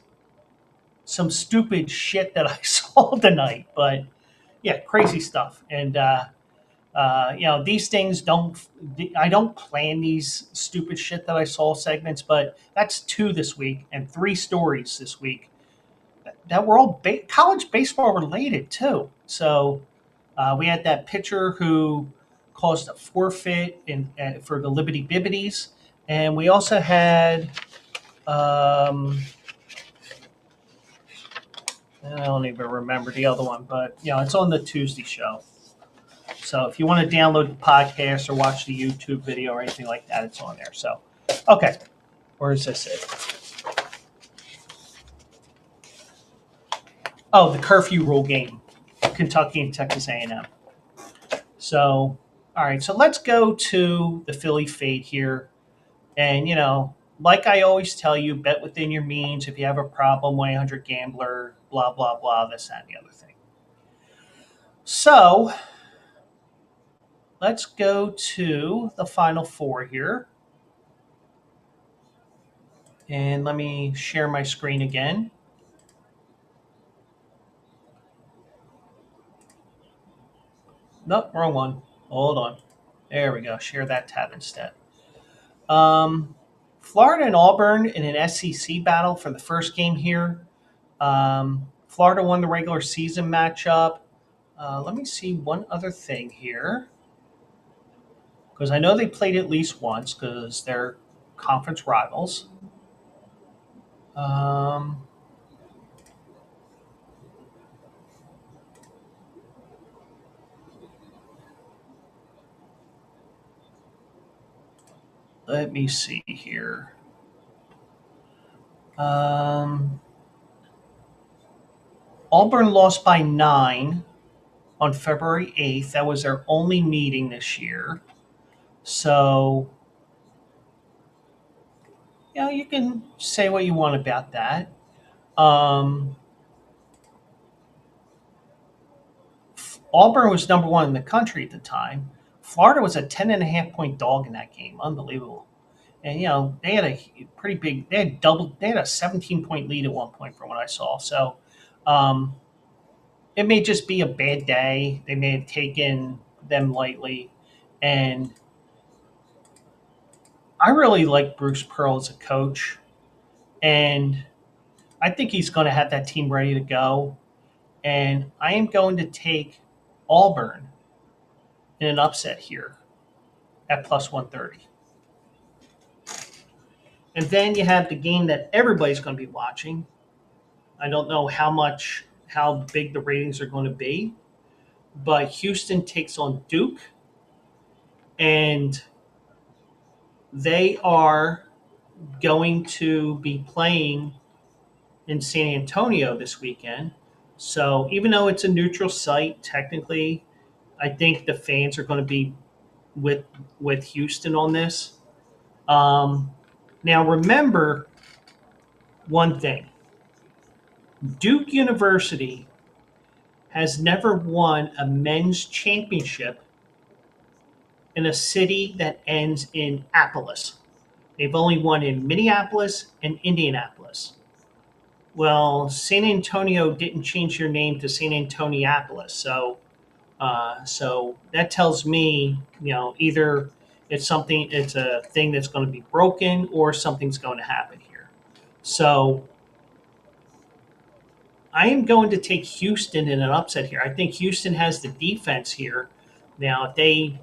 some stupid shit that I saw tonight. But yeah, crazy stuff. And these things I don't plan these stupid shit that I saw segments, but that's 2 this week and 3 stories this week that were all college baseball related too. So we had that pitcher who caused a forfeit for the Liberty Bibbities, and we also had I don't even remember the other one, but it's on the Tuesday show. So if you want to download the podcast or watch the YouTube video or anything like that, it's on there. So, okay, where is this it? Oh, the curfew rule game, Kentucky and Texas A&M. So, all right, so let's go to the Philly fade here. And, like I always tell you, bet within your means. If you have a problem, 1-800-GAMBLER, blah, blah, blah, this, that, and the other thing. So let's go to the Final Four here. And let me share my screen again. Nope, wrong one. Hold on. There we go. Share that tab instead. Florida and Auburn in an SEC battle for the first game here. Florida won the regular season matchup. Let me see one other thing here. Because I know they played at least once because they're conference rivals. Let me see here. Auburn lost by 9 on February 8th. That was their only meeting this year. So, you can say what you want about that. Um, Auburn was number one in the country at the time. Florida was a 10.5 point dog in that game. Unbelievable. And, they had a pretty big, they had a 17 point lead at one point from what I saw. So, um, it may just be a bad day. They may have taken them lightly. And I really like Bruce Pearl as a coach. And I think he's going to have that team ready to go. And I am going to take Auburn in an upset here at plus 130. And then you have the game that everybody's going to be watching. I don't know how big the ratings are going to be, but Houston takes on Duke, and they are going to be playing in San Antonio this weekend. So even though it's a neutral site, technically, I think the fans are going to be with with Houston on this. Um, Now remember one thing: Duke University has never won a men's championship in a city that ends in Apollos. They've only won in Minneapolis and Indianapolis. Well, San Antonio didn't change their name to San Antoniopolis, so that tells me, either it's a thing that's going to be broken, or something's going to happen here. So I am going to take Houston in an upset here. I think Houston has the defense here. Now, if they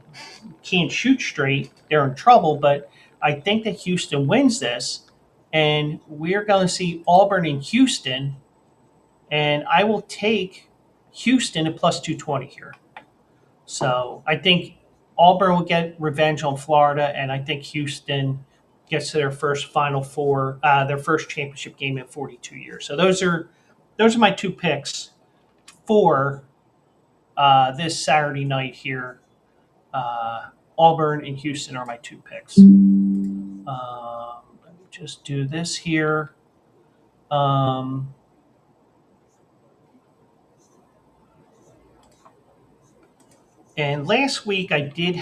can't shoot straight, they're in trouble. But I think that Houston wins this, and we're going to see Auburn and Houston, and I will take Houston at plus 220 here. So I think Auburn will get revenge on Florida, and I think Houston gets to their first Final Four, their first championship game in 42 years. So those are my two picks for this Saturday night here. Auburn and Houston are my two picks. Let me just do this here. Um, and last week I did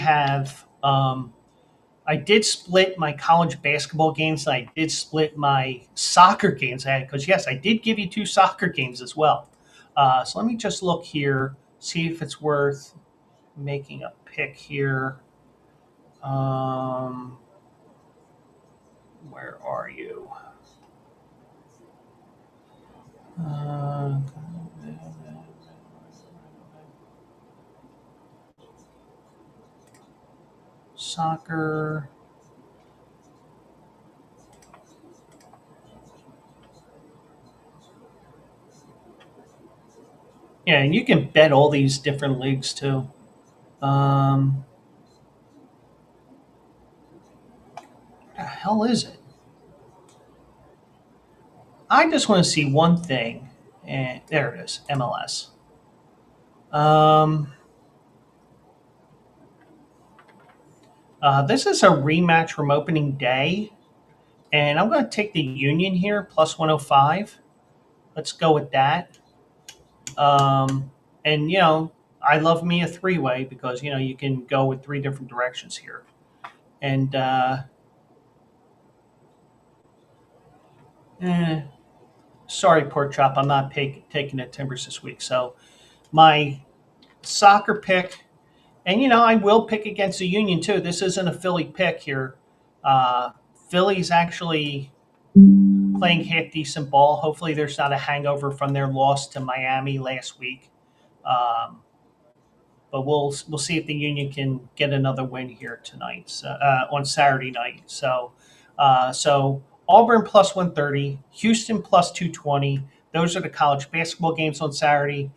split my college basketball games, and I did split my soccer games. Because yes, I did give you two soccer games as well. So let me just look here, see if it's worth making a pick here. Um, where are you? Uh, Soccer. Yeah, and you can bet all these different leagues too. Um, what the hell is it? I just want to see one thing, and there it is, MLS. Um, this is a rematch from opening day, and I'm going to take the Union here plus 105. Let's go with that. And I love me a three-way because you can go with three different directions here. And eh, sorry, pork chop, I'm not taking the Timbers this week. So my soccer pick, and I will pick against the Union too. This isn't a Philly pick here. Uh, Philly's actually playing half decent ball. Hopefully, there's not a hangover from their loss to Miami last week. Um, but we'll see if the Union can get another win here tonight, on Saturday night. So Auburn plus 130, Houston plus 220. Those are the college basketball games on Saturday,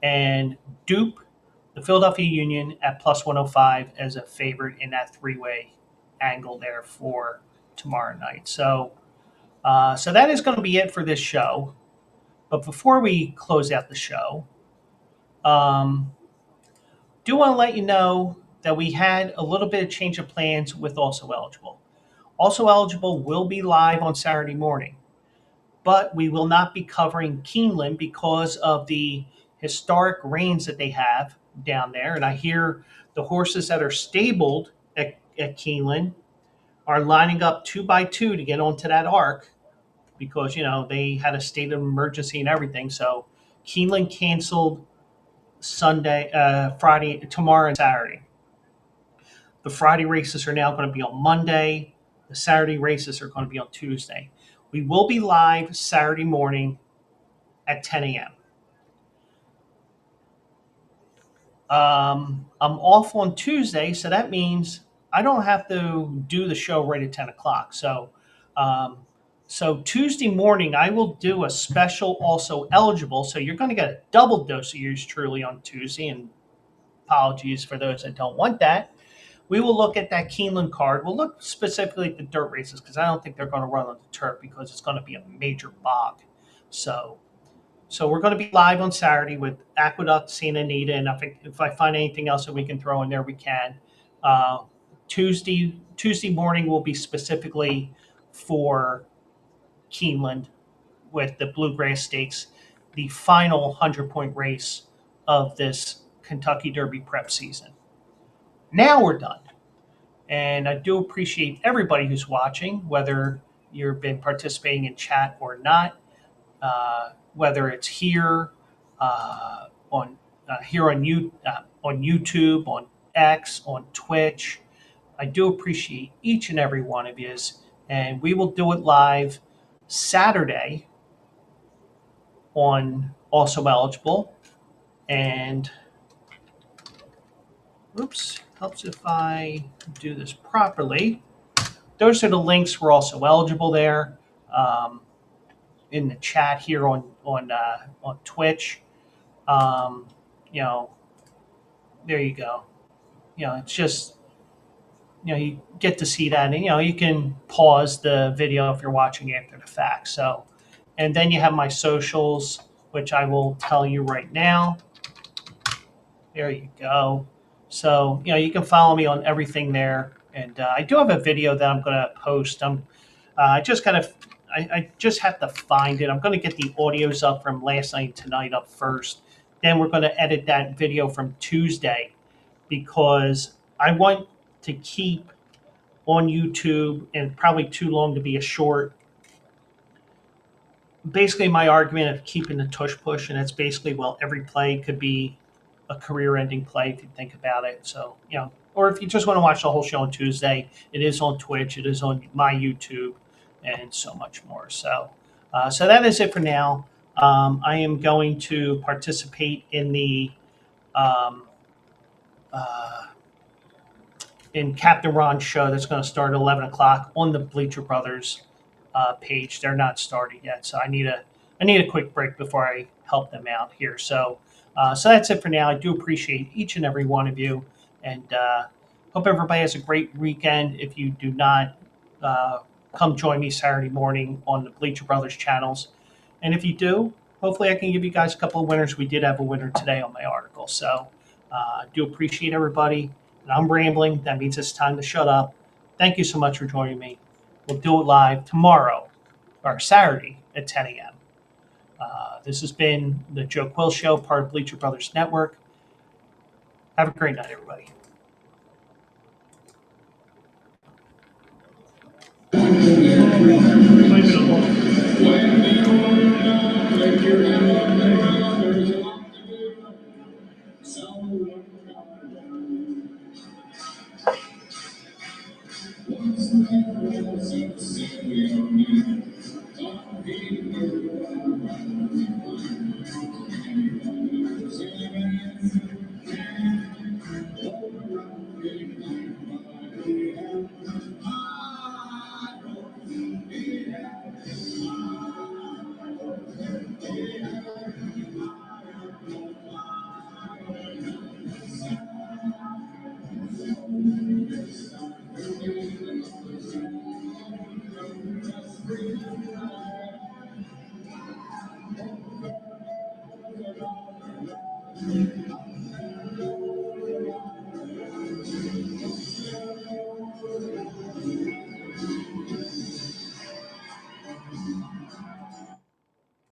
and Duke, the Philadelphia Union, at plus 105 as a favorite in that three-way angle there for tomorrow night. So that is going to be it for this show. But before we close out the show, do want to let you know that we had a little bit of change of plans with Also Eligible. Also Eligible will be live on Saturday morning, but we will not be covering Keeneland because of the historic rains that they have down there. And I hear the horses that are stabled at Keeneland are lining up two by two to get onto that arc because, they had a state of emergency and everything. So Keeneland canceled Sunday, Friday, tomorrow, and Saturday. The Friday races are now going to be on Monday. The Saturday races are going to be on Tuesday. We will be live Saturday morning at 10 a.m. I'm off on Tuesday, so that means I don't have to do the show right at 10 o'clock. Um, so Tuesday morning, I will do a special Also Eligible. So you're going to get a double dose of yours truly on Tuesday. And apologies for those that don't want that. We will look at that Keeneland card. We'll look specifically at the dirt races because I don't think they're going to run on the turf because it's going to be a major bog. So so we're going to be live on Saturday with Aqueduct, Santa Anita, and if I find anything else that we can throw in there, we can. Uh, Tuesday morning will be specifically for Keeneland with the Bluegrass Stakes, the final 100-point race of this Kentucky Derby prep season. Now we're done. And I do appreciate everybody who's watching, whether you've been participating in chat or not. Whether it's here on on YouTube, on X, on Twitch. I do appreciate each and every one of you, and we will do it live Saturday on Also Eligible. And oops, helps if I do this properly. Those are the links for Also Eligible there. In the chat here on Twitch. Um, you know, there you go. It's just you get to see that, and you can pause the video if you're watching after the fact. So, and then you have my socials, which I will tell you right now. There you go. So you can follow me on everything there, and I do have a video that I'm going to post. I just kind of I just have to find it. I'm going to get the audios up from last night and tonight up first. Then we're going to edit that video from Tuesday because I want to keep on YouTube, and probably too long to be a short. Basically, my argument of keeping the tush push, and it's basically, well, every play could be a career-ending play if you think about it. So, or if you just want to watch the whole show on Tuesday, it is on Twitch, it is on my YouTube, and so much more. So that is it for now. I am going to participate in the um, uh, in Captain Ron's show that's going to start at 11 o'clock on the Bleacher Brothers page. They're not started yet, so I need a quick break before I help them out here. So that's it for now. I do appreciate each and every one of you, and hope everybody has a great weekend. If you do not come join me Saturday morning on the Bleacher Brothers channels, and if you do, hopefully I can give you guys a couple of winners. We did have a winner today on my article, so I do appreciate everybody. And I'm rambling. That means it's time to shut up. Thank you so much for joining me. We'll do it live tomorrow, or Saturday at 10 a.m. This has been the Joe Quill Show, part of Bleacher Brothers Network. Have a great night, everybody.